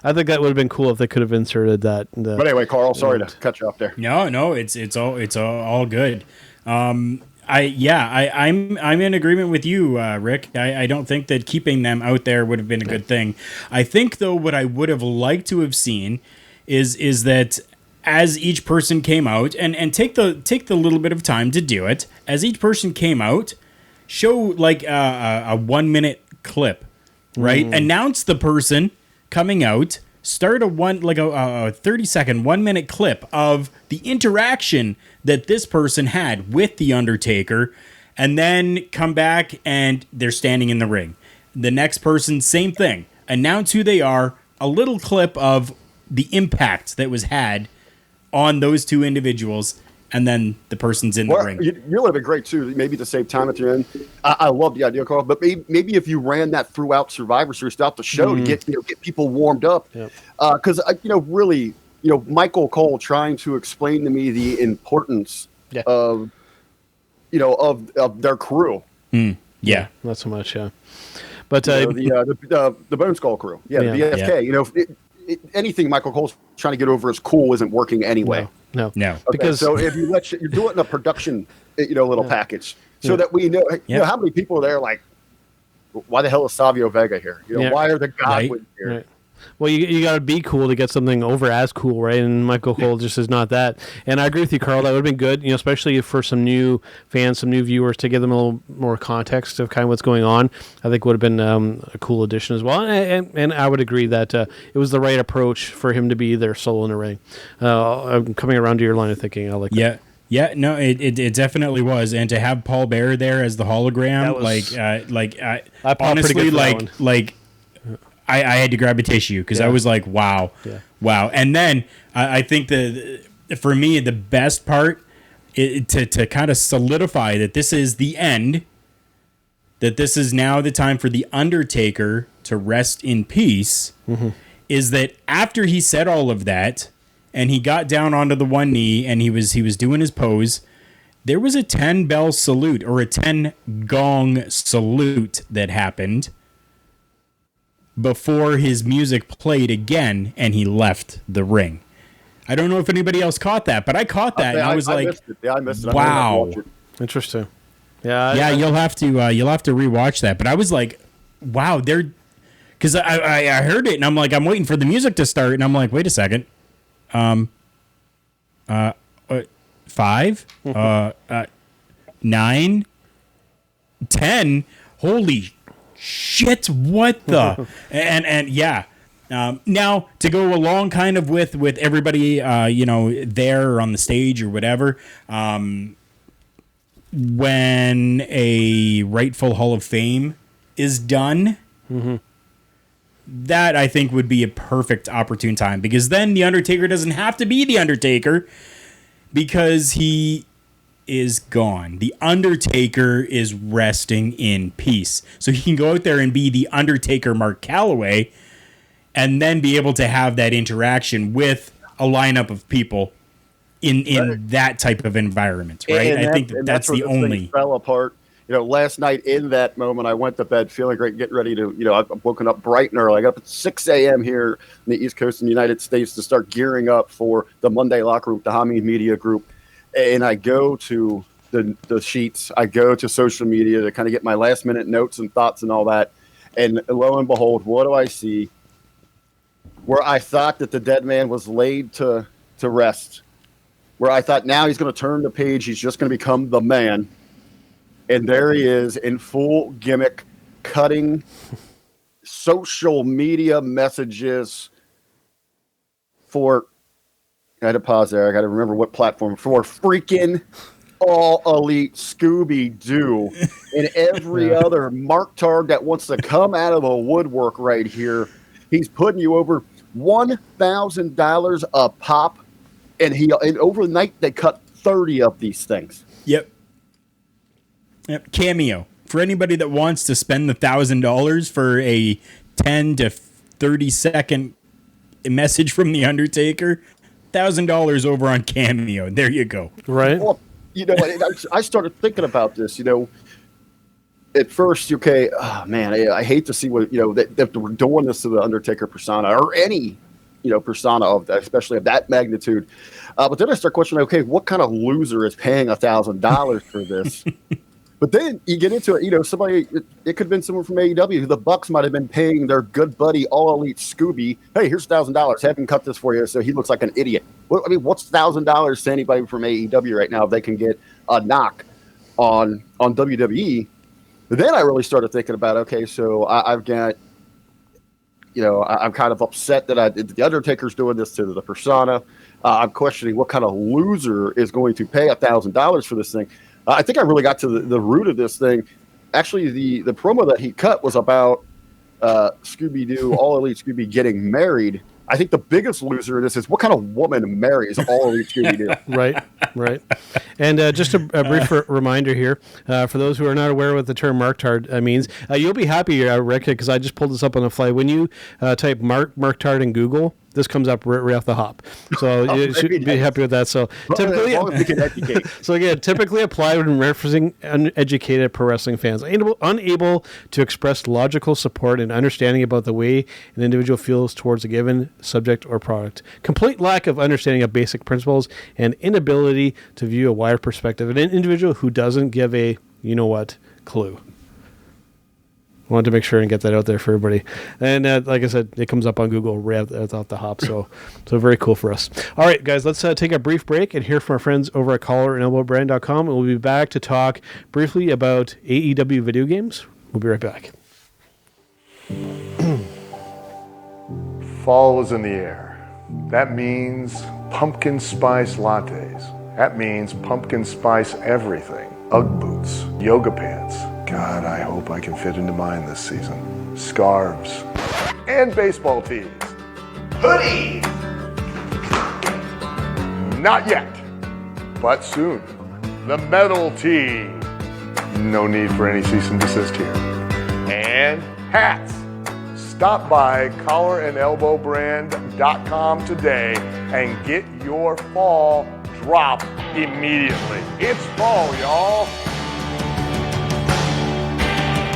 C: I think that would have been cool if they could have inserted that.
B: But anyway, Karl, sorry to cut you off there.
D: No, it's all good. I'm in agreement with you, Rick. I don't think that keeping them out there would have been a good thing. I think, though, what I would have liked to have seen is that as each person came out, and take the little bit of time to do it, as each person came out, show like a 1 minute clip, right? Announce the person coming out. Start a 30-second, 1 minute clip of the interaction that this person had with The Undertaker, and then come back and they're standing in the ring. The next person, same thing. Announce who they are, a little clip of the impact that was had on those two individuals, and then the person's in the ring.
B: You would have been great, too, maybe to save time at the end. I love the idea, Karl, but maybe if you ran that throughout Survivor Series, throughout the show to get people warmed up. Because, really, Michael Cole trying to explain to me the importance of their crew.
C: Yeah, not so much, yeah. But
B: the Bone Skull crew, the BSK. Anything Michael Cole's trying to get over as cool isn't working anyway.
C: No.
B: Okay,
C: Because
B: so if you you do it in a production, little package, so that we know, how many people are there. Like, why the hell is Savio Vega here? Why are the Godwins here?
C: Right. Well, you got to be cool to get something over as cool, right? And Michael Cole just is not that. And I agree with you, Karl. That would have been good, especially for some new fans, some new viewers, to give them a little more context of kind of what's going on. I think would have been a cool addition as well. And I would agree that it was the right approach for him to be there solo in the ring. I'm coming around to your line of thinking. I like that.
D: Yeah, no, it definitely was, and to have Paul Bearer there as the hologram, honestly, I had to grab a tissue because I was like, wow. And then I think for me, the best part to kind of solidify that this is the end, that this is now the time for the Undertaker to rest in peace, is that after he said all of that and he got down onto the one knee and he was doing his pose, there was a 10 bell salute or a 10 gong salute that happened before his music played again and he left the ring. I don't know if anybody else caught that, but I caught that, and I was like,
B: I missed it.
D: Wow.
C: Interesting.
D: Yeah, you'll have to rewatch that. But I was like, wow, because I heard it and I'm like, I'm waiting for the music to start, and I'm like, wait a second. 5, 9, 10. Holy shit, what the and yeah. Now to go along kind of with everybody there on the stage or whatever, when a rightful Hall of Fame is done, that I think would be a perfect opportune time, because then the Undertaker doesn't have to be the Undertaker, because he is gone. The Undertaker is resting in peace. So he can go out there and be the Undertaker Mark Calloway and then be able to have that interaction with a lineup of people in that type of environment, right?
B: And
D: I think that's the only...
B: fell apart. Last night in that moment, I went to bed feeling great, getting ready to, I'm woken up bright and early. I got up at 6 a.m. here in the East Coast in the United States to start gearing up for the Monday Locker Room, the Hami Media Group. And I go to the sheets. I go to social media to kind of get my last minute notes and thoughts and all that. And lo and behold, what do I see? Where I thought that the dead man was laid to rest, where I thought now he's going to turn the page, he's just going to become the man. And there he is in full gimmick, cutting social media messages for, I had to pause there, I got to remember what platform, for freaking All Elite Scooby-Doo and every other Mark-Tard that wants to come out of the woodwork right here. He's putting you over $1,000 a pop, and overnight they cut 30 of these things.
D: Yep. Cameo. For anybody that wants to spend the $1,000 for a 10 to 30 second message from the Undertaker, $1,000 over on Cameo. There you go.
C: Right.
B: Well, I started thinking about this. At first, oh man, I hate to see what that we're doing this to the Undertaker persona or any persona of that, especially of that magnitude. But then I start questioning, okay, what kind of loser is paying $1,000 for this? But then you get into it, somebody, it could have been someone from AEW. The Bucks might have been paying their good buddy, All Elite Scooby, hey, here's $1,000. Have him cut this for you so he looks like an idiot. What's $1,000 to anybody from AEW right now if they can get a knock on WWE? But then I really started thinking about, okay, so I've got, I'm kind of upset that the Undertaker's doing this to the persona. I'm questioning what kind of loser is going to pay $1,000 for this thing. I think I really got to the root of this thing. Actually, the promo that he cut was about Scooby-Doo, All Elite Scooby getting married. I think the biggest loser in this is what kind of woman marries All Elite Scooby-Doo?
C: Right. And just a brief reminder here, for those who are not aware what the term Mark-Tard means, you'll be happy, Rick, because I just pulled this up on the fly. When you type Mark-Tard in Google, this comes up right off the hop. So you should be happy with that. So typically, so again, typically applied when referencing uneducated pro wrestling fans, unable to express logical support and understanding about the way an individual feels towards a given subject or product. Complete lack of understanding of basic principles and inability to view a wider perspective. An individual who doesn't give a clue. I wanted to make sure and get that out there for everybody. And like I said, it comes up on Google right off the hop. So very cool for us. All right, guys, let's take a brief break and hear from our friends over at collarandelbowbrand.com. And we'll be back to talk briefly about AEW video games. We'll be right back.
E: Fall is in the air. That means pumpkin spice lattes. That means pumpkin spice everything. Ugg boots, yoga pants. God, I hope I can fit into mine this season. Scarves. And baseball tees. Hoodies! Not yet, but soon. The metal tee. No need for any cease and desist here. And hats. Stop by collarandelbowbrand.com today and get your fall drop immediately. It's fall, y'all.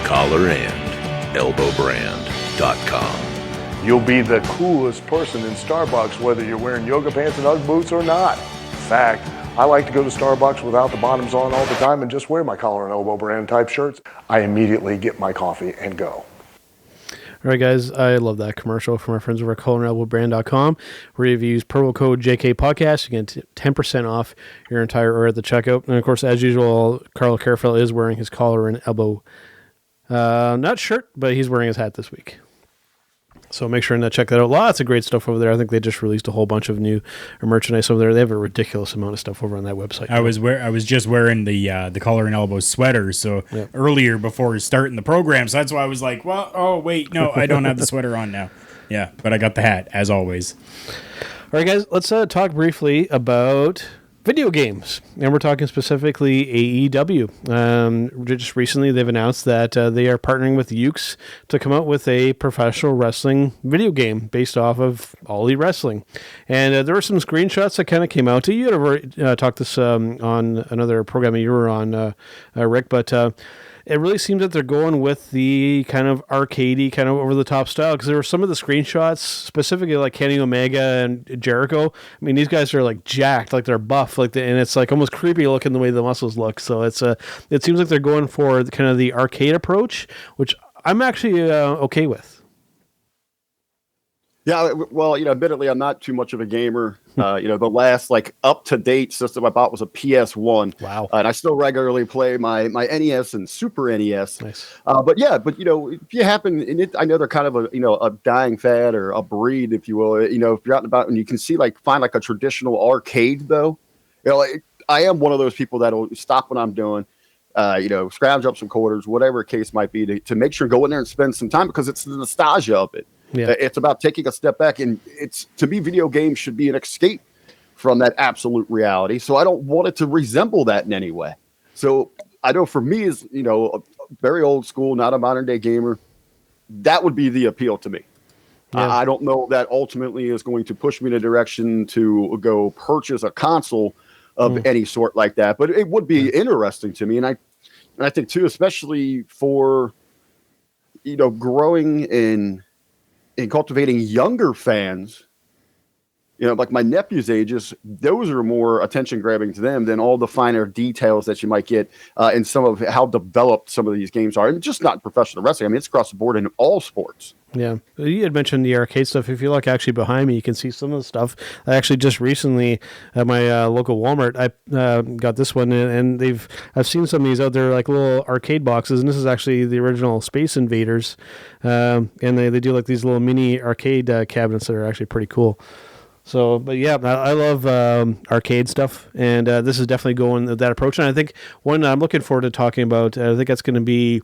A: collarandelbowbrand.com.
E: You'll be the coolest person in Starbucks whether you're wearing yoga pants and Ugg boots or not. In fact, I like to go to Starbucks without the bottoms on all the time and just wear my collar and elbow brand type shirts. I immediately get my coffee and go.
C: All right, guys, I love that commercial from our friends over at collarandelbowbrand.com, where if you use promo code JKPodcast, you get 10% off your entire order at the checkout. And, of course, as usual, Karufel is wearing his collar and elbow, not shirt, but he's wearing his hat this week. So make sure and check that out. Lots of great stuff over there. I think they just released a whole bunch of new merchandise over there. They have a ridiculous amount of stuff over on that website.
D: I was just wearing the collar and elbow sweater. So earlier before starting the program, so that's why I was like, well, oh wait, no, I don't have the sweater on now. Yeah, but I got the hat as always.
C: All right, guys, let's talk briefly about video games, and we're talking specifically AEW. Just recently, they've announced that they are partnering with Ukes to come out with a professional wrestling video game based off of All Elite Wrestling. And there were some screenshots that kind of came out to you. You had already talked this on another program that you were on, Rick, but it really seems that they're going with the kind of arcadey, kind of over-the-top style, because there were some of the screenshots, specifically like Kenny Omega and Jericho. I mean, these guys are like jacked, like they're buff, and it's like almost creepy looking the way the muscles look. So it seems like they're going for kind of the arcade approach, which I'm actually okay with.
B: Yeah, well, admittedly, I'm not too much of a gamer. The last up-to-date system I bought was a PS1.
C: Wow.
B: And I still regularly play my NES and Super NES.
C: Nice.
B: But if you happen, and I know they're kind of a dying fad or a breed, if you will. If you're out and about and you can find a traditional arcade, though. I am one of those people that'll stop what I'm doing. Scrounge up some quarters, whatever the case might be, to make sure go in there and spend some time, because it's the nostalgia of it.
C: Yeah.
B: It's about taking a step back, and to me, video games should be an escape from that absolute reality. So I don't want it to resemble that in any way. So I know for me, as a very old school, not a modern day gamer, that would be the appeal to me. Yeah. I don't know that ultimately is going to push me in a direction to go purchase a console of any sort like that, but it would be interesting to me, and I think too, especially for growing in cultivating younger fans, like my nephew's ages, those are more attention grabbing to them than all the finer details that you might get in some of how developed some of these games are. And just not professional wrestling. I mean, it's across the board in all sports.
C: Yeah. You had mentioned the arcade stuff. If you look actually behind me, you can see some of the stuff. I actually just recently at my local Walmart, I got this one, and I've seen some of these out there, like little arcade boxes, and this is actually the original Space Invaders. And they do like these little mini arcade cabinets that are actually pretty cool. So, but yeah, I love arcade stuff, and this is definitely going that approach. And I think one I'm looking forward to talking about, I think that's going to be,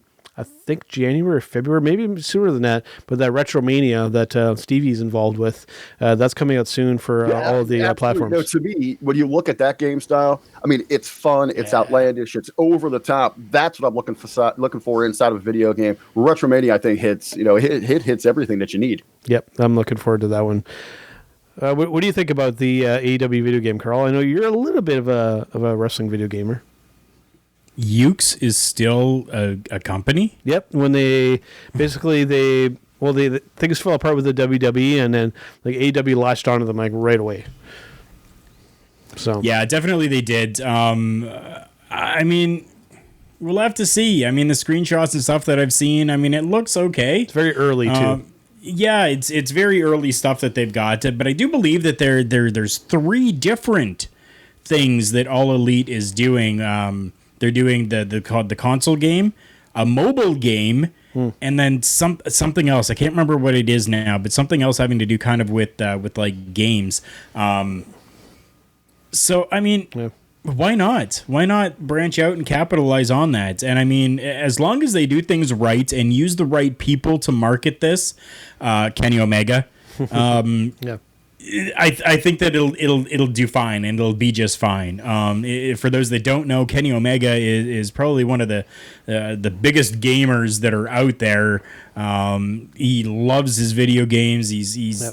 C: January or February, maybe sooner than that, but that Retromania that Stevie's involved with, that's coming out soon for all of the platforms.
B: To me, when you look at that game style, I mean, it's fun, it's outlandish, it's over the top. That's what I'm looking for inside of a video game. Retromania, I think, hits everything that you need.
C: Yep, I'm looking forward to that one. What do you think about the AEW video game, Karl? I know you're a little bit of a wrestling video gamer.
D: Ukes is still a company?
C: Yep. When they things fell apart with the WWE, and then like AEW latched onto them like right away. So
D: yeah, definitely they did. I mean, we'll have to see. I mean, the screenshots and stuff that I've seen, I mean, it looks okay.
C: It's very early too.
D: Yeah, it's very early stuff that they've got, but I do believe that there's 3 different things that All Elite is doing. They're doing the console game, a mobile game, and then something else. I can't remember what it is now, but something else having to do kind of with like games. So I mean, why not? Why not branch out and capitalize on that? And I mean, as long as they do things right and use the right people to market this, Kenny Omega.
C: Yeah.
D: I think that it'll do fine, and it'll be just fine. For those that don't know, Kenny Omega is probably one of the biggest gamers that are out there. He loves his video games. He's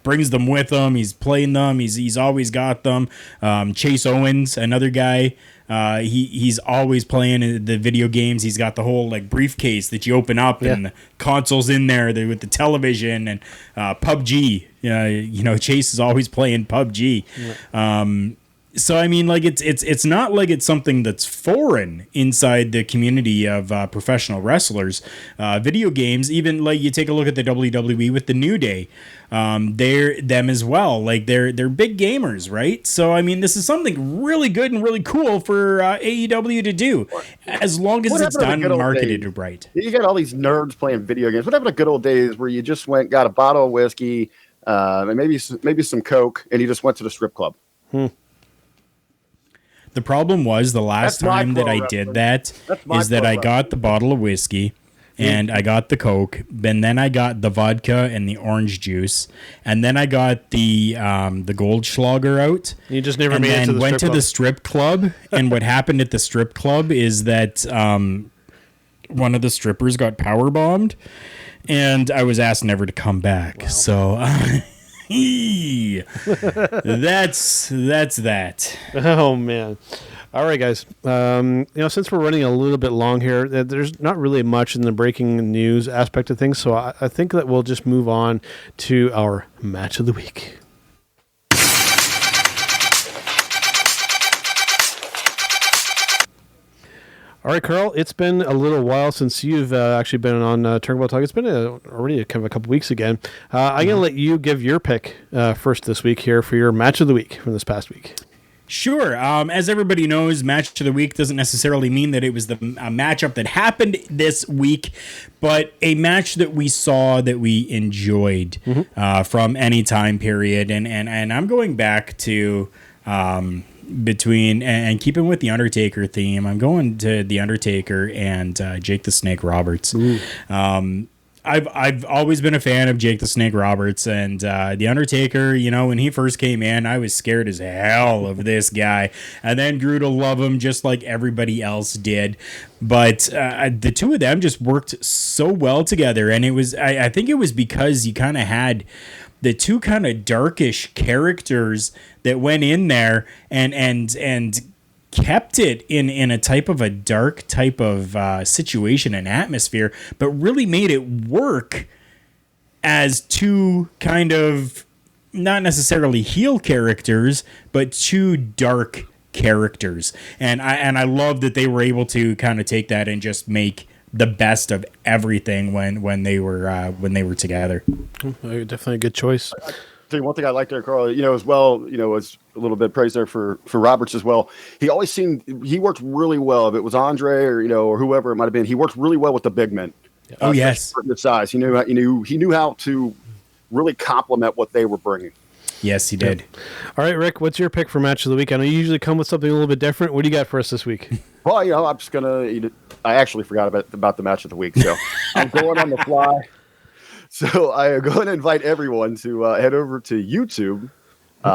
D: brings them with him. He's playing them. He's always got them. Chase Owens, another guy. He's always playing the video games. He's got the whole like briefcase that you open up and the consoles in there with the television and PUBG. Chase is always playing PUBG. Yeah. So I mean, like it's not like it's something that's foreign inside the community of professional wrestlers. Video games, even like you take a look at the WWE with the New Day, they're them as well. Like they're big gamers, right? So I mean, this is something really good and really cool for AEW to do, as long as it's done and marketed right.
B: You got all these nerds playing video games. What happened to good old days where you just got a bottle of whiskey, and maybe some Coke, and you just went to the strip club?
D: The problem was the last time that I did that is that I got the bottle of whiskey and I got the Coke, and then I got the vodka and the orange juice, and then I got the Goldschlager out.
C: You just never made it to the
D: went to the strip club. And what happened at the strip club is that one of the strippers got power bombed, and I was asked never to come back. Wow. So. That's that.
C: Oh man! All right, guys. Since we're running a little bit long here, there's not really much in the breaking news aspect of things, so I think that we'll just move on to our match of the week. All right, Karl, it's been a little while since you've actually been on Turnbuckle Talk. It's been already kind of a couple weeks again. I'm going to let you give your pick first this week here for your match of the week from this past week.
D: Sure. As everybody knows, match of the week doesn't necessarily mean that it was a matchup that happened this week, but a match that we saw that we enjoyed from any time period. And I'm going back to... between and keeping with the Undertaker theme, I'm going to the Undertaker and Jake the Snake Roberts. I've always been a fan of Jake the Snake Roberts, and the Undertaker. When he first came in, I was scared as hell of this guy, and then grew to love him just like everybody else did. But the two of them just worked so well together, and it was I think it was because you kind of had the two kind of darkish characters that went in there and kept it in a type of a dark type of situation and atmosphere, but really made it work as two kind of not necessarily heel characters, but two dark characters. And I love that they were able to kind of take that and just make the best of everything when they were together.
C: Definitely a good choice.
B: I'll tell you one thing I like there, Karl, as well, it's a little bit praise there for Roberts as well. He always he worked really well. If it was Andre or whoever it might have been, he worked really well with the big men.
D: Oh yes.
B: For the size. He knew how to really complement what they were bringing.
D: Yes, he did.
C: Yep. All right, Rick, what's your pick for match of the week? I know you usually come with something a little bit different. What do you got for us this week?
B: Well, I'm just gonna. I actually forgot about the match of the week, so I'm going on the fly. So I am going to invite everyone to head over to YouTube,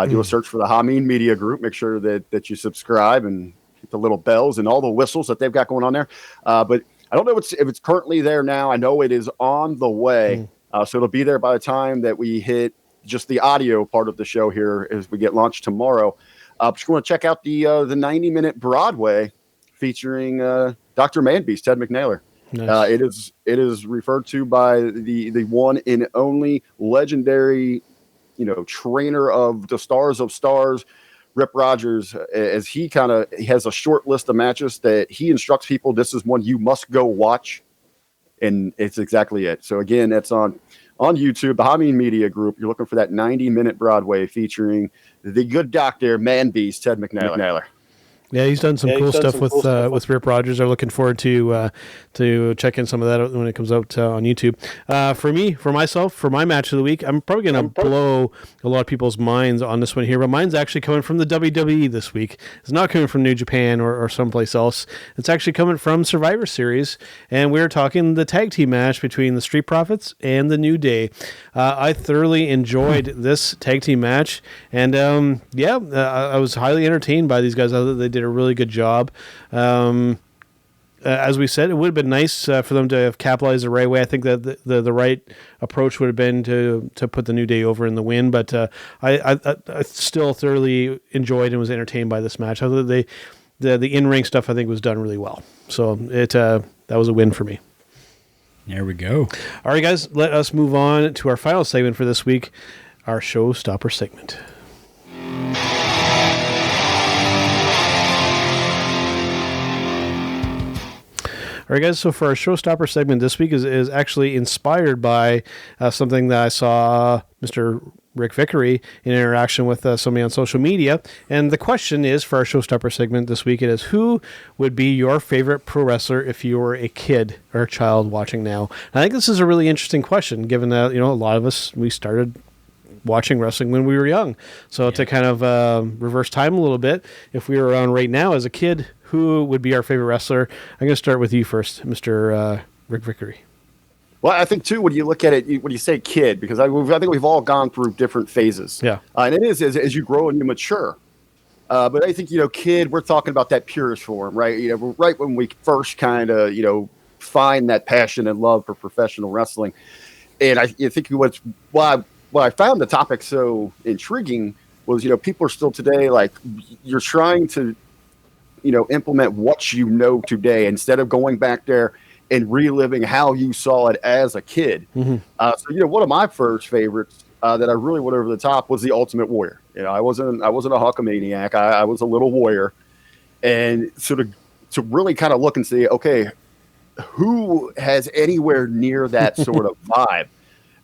B: do a search for the Hameen Media Group. Make sure that you subscribe and hit the little bells and all the whistles that they've got going on there. But I don't know if it's currently there now. I know it is on the way, so it'll be there by the time that we hit just the audio part of the show here as we get launched tomorrow. Just want to check out the 90-minute Broadway featuring Dr. Manbeast, Ted McNaylor.
C: Nice.
B: It is referred to by the one and only legendary, trainer of the Stars of Stars, Rip Rogers, as he has a short list of matches that he instructs people. This is one you must go watch, and it's exactly it. So again, that's on YouTube, the Hameen Media Group. You're looking for that 90-minute Broadway featuring the good doctor, Manbeast, Ted McNaylor.
C: Yeah, he's done some cool stuff with Rip Rogers. I'm looking forward to checking some of that out when it comes out on YouTube. For my match of the week, I'm probably going to blow a lot of people's minds on this one here, but mine's actually coming from the WWE this week. It's not coming from New Japan or someplace else. It's actually coming from Survivor Series, and we're talking the tag team match between the Street Profits and the New Day. I thoroughly enjoyed this tag team match, and I was highly entertained by these guys. They did a really good job. As we said, it would have been nice for them to have capitalized the right way. I think that the right approach would have been to put the New Day over in the win, but I still thoroughly enjoyed and was entertained by this match. The in-ring stuff I think was done really well. So that was a win for me.
D: There we go.
C: All right, guys, let us move on to our final segment for this week, our Showstopper segment. All right, guys, so for our Showstopper segment this week is actually inspired by something that I saw Mr. Rick Vickrey in interaction with somebody on social media. And the question is, for our Showstopper segment this week, it is, who would be your favorite pro wrestler if you were a kid or a child watching now? And I think this is a really interesting question, given that, a lot of us, we started watching wrestling when we were young. So to kind of reverse time a little bit, if we were around right now as a kid, who would be our favorite wrestler? I'm going to start with you first, Mr. Rick Vickrey.
B: Well, I think, too, when you look at it, when you say kid, because I think we've all gone through different phases.
C: Yeah.
B: And it is as you grow and you mature. But I think, kid, we're talking about that purest form, right? Right when we first kind of, find that passion and love for professional wrestling. And I think what I found the topic so intriguing was, people are still today, like, you're trying to, implement what you know today instead of going back there and reliving how you saw it as a kid.
C: Mm-hmm.
B: So, one of my first favorites that I really went over the top was the Ultimate Warrior. I wasn't a Hulkamaniac. I was a little warrior, and sort of to really kind of look and see, okay, who has anywhere near that sort of vibe,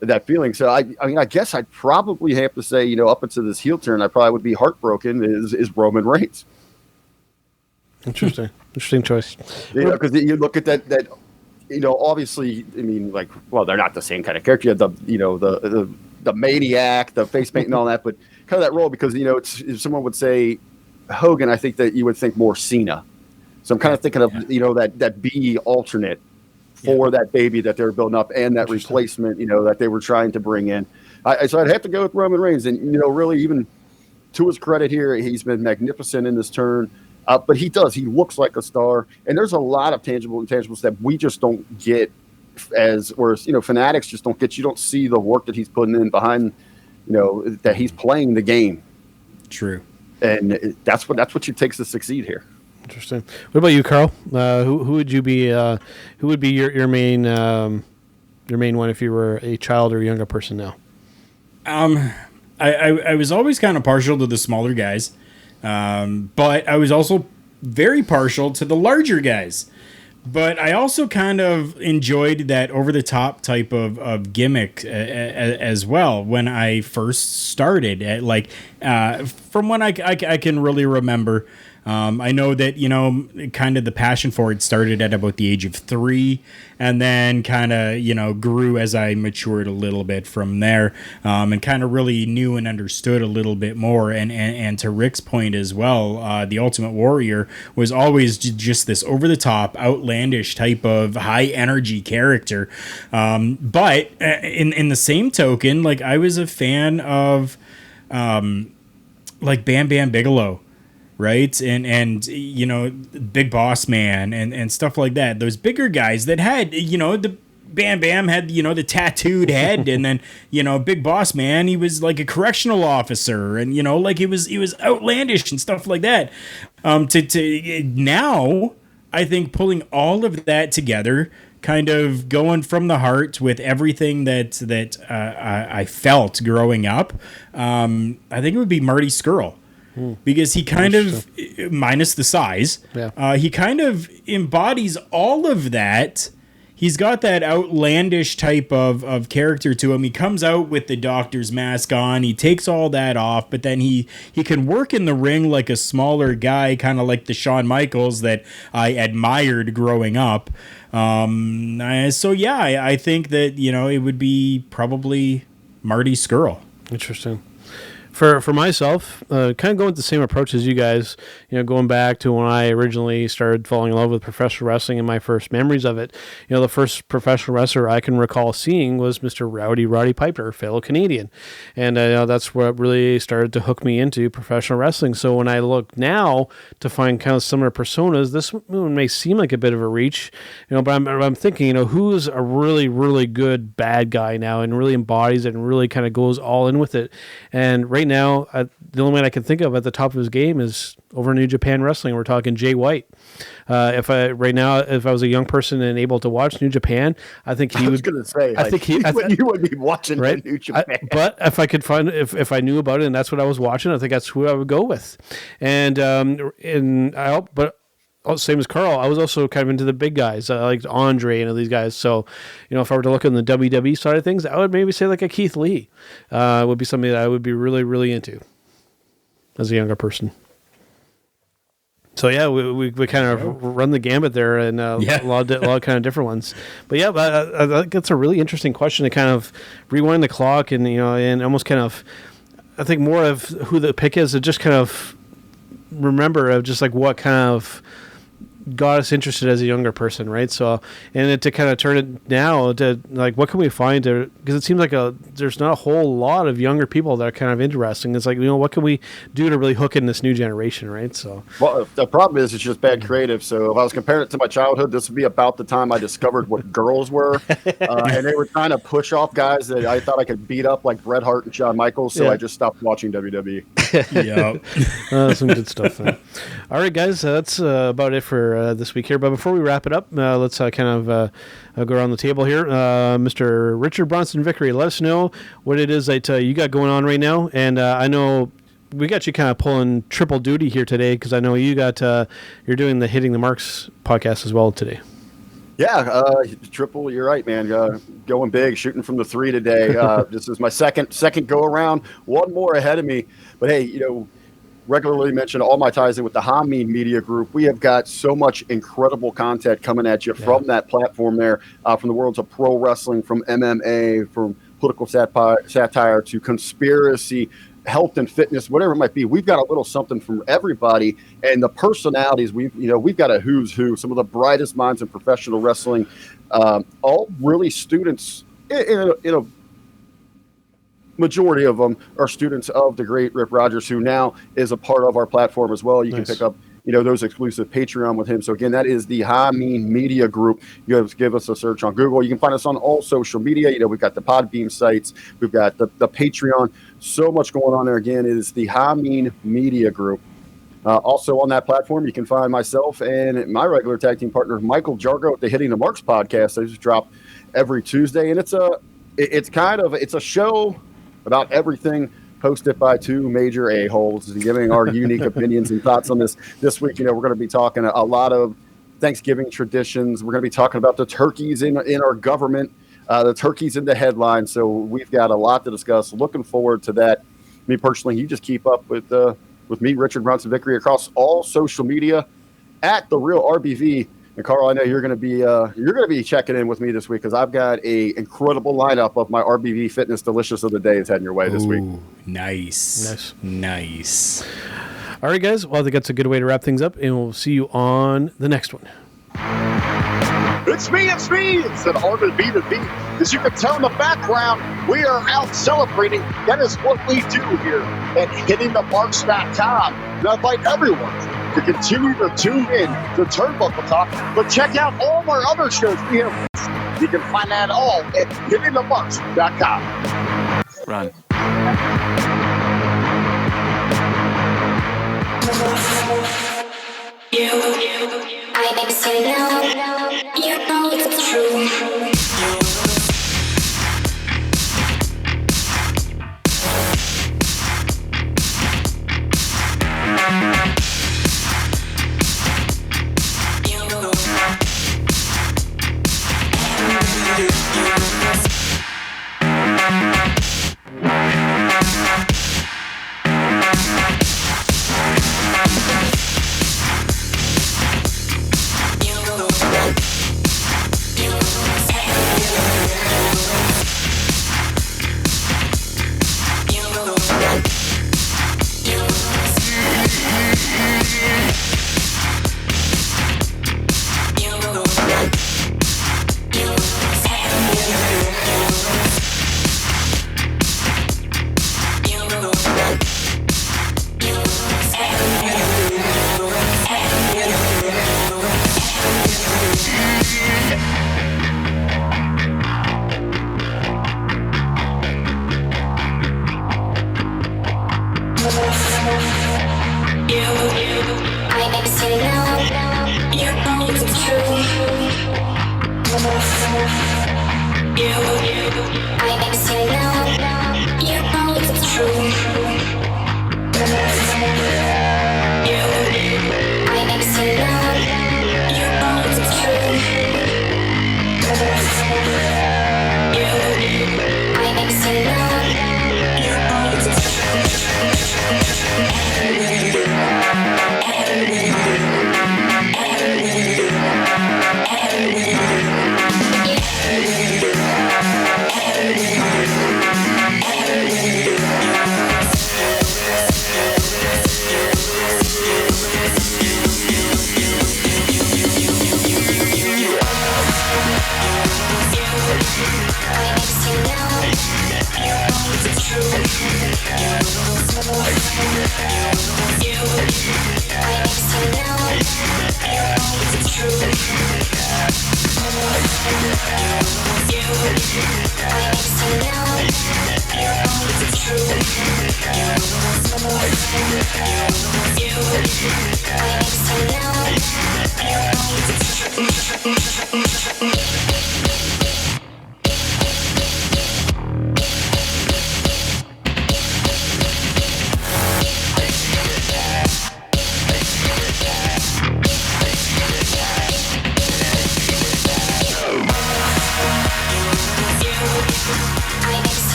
B: that feeling. So I guess I'd probably have to say, up until this heel turn, I probably would be heartbroken is Roman Reigns.
C: Interesting choice.
B: Because you look at that, obviously, they're not the same kind of character. You have the maniac, the face paint and all that, but kind of that role, because, if someone would say Hogan, I think that you would think more Cena. So I'm kind of thinking of, that B alternate for that baby that they were building up, and that replacement, that they were trying to bring in. So I'd have to go with Roman Reigns. And, really, even to his credit here, he's been magnificent in this turn. But he looks like a star. And there's a lot of tangible intangibles that we just don't get, whereas, fanatics just don't get. You don't see the work that he's putting in behind, that he's playing the game.
D: True.
B: And that's what it takes to succeed here.
C: Interesting. What about you, Karl? Who would you be? Who would be your main one if you were a child or younger person now?
D: I was always kind of partial to the smaller guys, but I was also very partial to the larger guys. But I also kind of enjoyed that over-the-top type of gimmick as well when I first started. From when I can really remember. I know that, kind of the passion for it started at about the age of 3, and then kind of, grew as I matured a little bit from there, and kind of really knew and understood a little bit more. And to Rick's point as well, the Ultimate Warrior was always just this over-the-top, outlandish type of high-energy character. But in the same token, I was a fan of, Bam Bam Bigelow. Right. And Big Boss Man and stuff like that. Those bigger guys that had, Bam Bam had, the tattooed head, and then, Big Boss Man, he was like a correctional officer, and, like he was outlandish and stuff like that. To now, I think pulling all of that together, kind of going from the heart with everything that I felt growing up, I think it would be Marty Skrull. Because he kind of, minus the size, he kind of embodies all of that. He's got that outlandish type of character to him. He comes out with the doctor's mask on. He takes all that off, but then he can work in the ring like a smaller guy, kind of like the Shawn Michaels that I admired growing up. I think that, it would be probably Marty Skrull.
C: Interesting. For myself, kind of going with the same approach as you guys, going back to when I originally started falling in love with professional wrestling and my first memories of it, the first professional wrestler I can recall seeing was Mr. Roddy Piper, fellow Canadian. And that's what really started to hook me into professional wrestling. So when I look now to find kind of similar personas, this one may seem like a bit of a reach, but I'm thinking, who's a really, really good bad guy now and really embodies it and really kind of goes all in with it. And right now, the only man I can think of at the top of his game is over in New Japan Wrestling. We're talking Jay White. If I was a young person and able to watch New Japan, I think he would.
B: Going to say, you would be watching
C: right?
B: New Japan.
C: But if I could find, if I knew about it and that's what I was watching, I think that's who I would go with. And same as Karl, I was also kind of into the big guys. I liked Andre and these guys. So, if I were to look on the WWE side of things, I would maybe say like a Keith Lee would be something that I would be really, really into as a younger person. So yeah, we kind of run the gambit there, and a lot of kind of different ones. But yeah, I think it's a really interesting question to kind of rewind the clock and and almost kind of, I think more of who the pick is to just kind of remember of just like what kind of got us interested as a younger person, right? So, and to kind of turn it now to like, what can we find to, because it seems like there's not a whole lot of younger people that are kind of interesting. It's like, what can we do to really hook in this new generation, right? So,
B: well, the problem is it's just bad creative. So if I was comparing it to my childhood, this would be about the time I discovered what girls were, and they were trying to push off guys that I thought I could beat up like Bret Hart and Shawn Michaels. So I just stopped watching WWE.
C: Yeah, some good stuff there. All right, guys, that's about it for this week here. But before we wrap it up, let's kind of go around the table here. Mr. Richard Bronson Vickrey, let us know what it is that you got going on right now. And I know we got you kind of pulling triple duty here today because I know you got you're doing the Hitting the Marks podcast as well today.
B: Yeah, triple. You're right, man. Going big, shooting from the 3 today. This is my second go around. One more ahead of me. But hey, regularly mention all my ties in with the Hameen Media Group. We have got so much incredible content coming at you from that platform there, from the worlds of pro wrestling, from MMA, from political satire to conspiracy, health and fitness, whatever it might be. We've got a little something from everybody, and the personalities. We've got a who's who, some of the brightest minds in professional wrestling, all really students. In a majority of them are students of the great Rip Rogers, who now is a part of our platform as well. You can pick up those exclusive Patreon with him. So again, that is the Hameen Media Group. You have to give us a search on Google. You can find us on all social media. We've got the Podbeam sites. We've got the Patreon. So much going on there. Again, it is the Hameen Media Group. Also on that platform, you can find myself and my regular tag team partner, Michael Jargo, at the Hitting the Marks podcast. They just drop every Tuesday. And it's a show about everything, hosted by two major a-holes, giving our unique opinions and thoughts on this week. We're going to be talking a lot of Thanksgiving traditions. We're going to be talking about the turkeys in our government, the turkeys in the headlines. So we've got a lot to discuss. Looking forward to that. Me personally, you just keep up with me, Richard Bronson Vickrey, across all social media at The Real RBV. And Karl, I know you're going to be checking in with me this week because I've got a incredible lineup of my RBV Fitness Delicious of the Day is heading your way this week.
D: Nice.
C: All right, guys. Well, I think that's a good way to wrap things up, and we'll see you on the next one.
B: It's me. It's an RBV to beat. As you can tell in the background, we are out celebrating. That is what we do here at hittingthemarks.com. And I invite everyone to continue to tune in to Turnbuckle Talk, but check out all of our other shows. We have You can find that all at hittingthemarks.com.
A: Run.
F: I miss you now. You know it's true.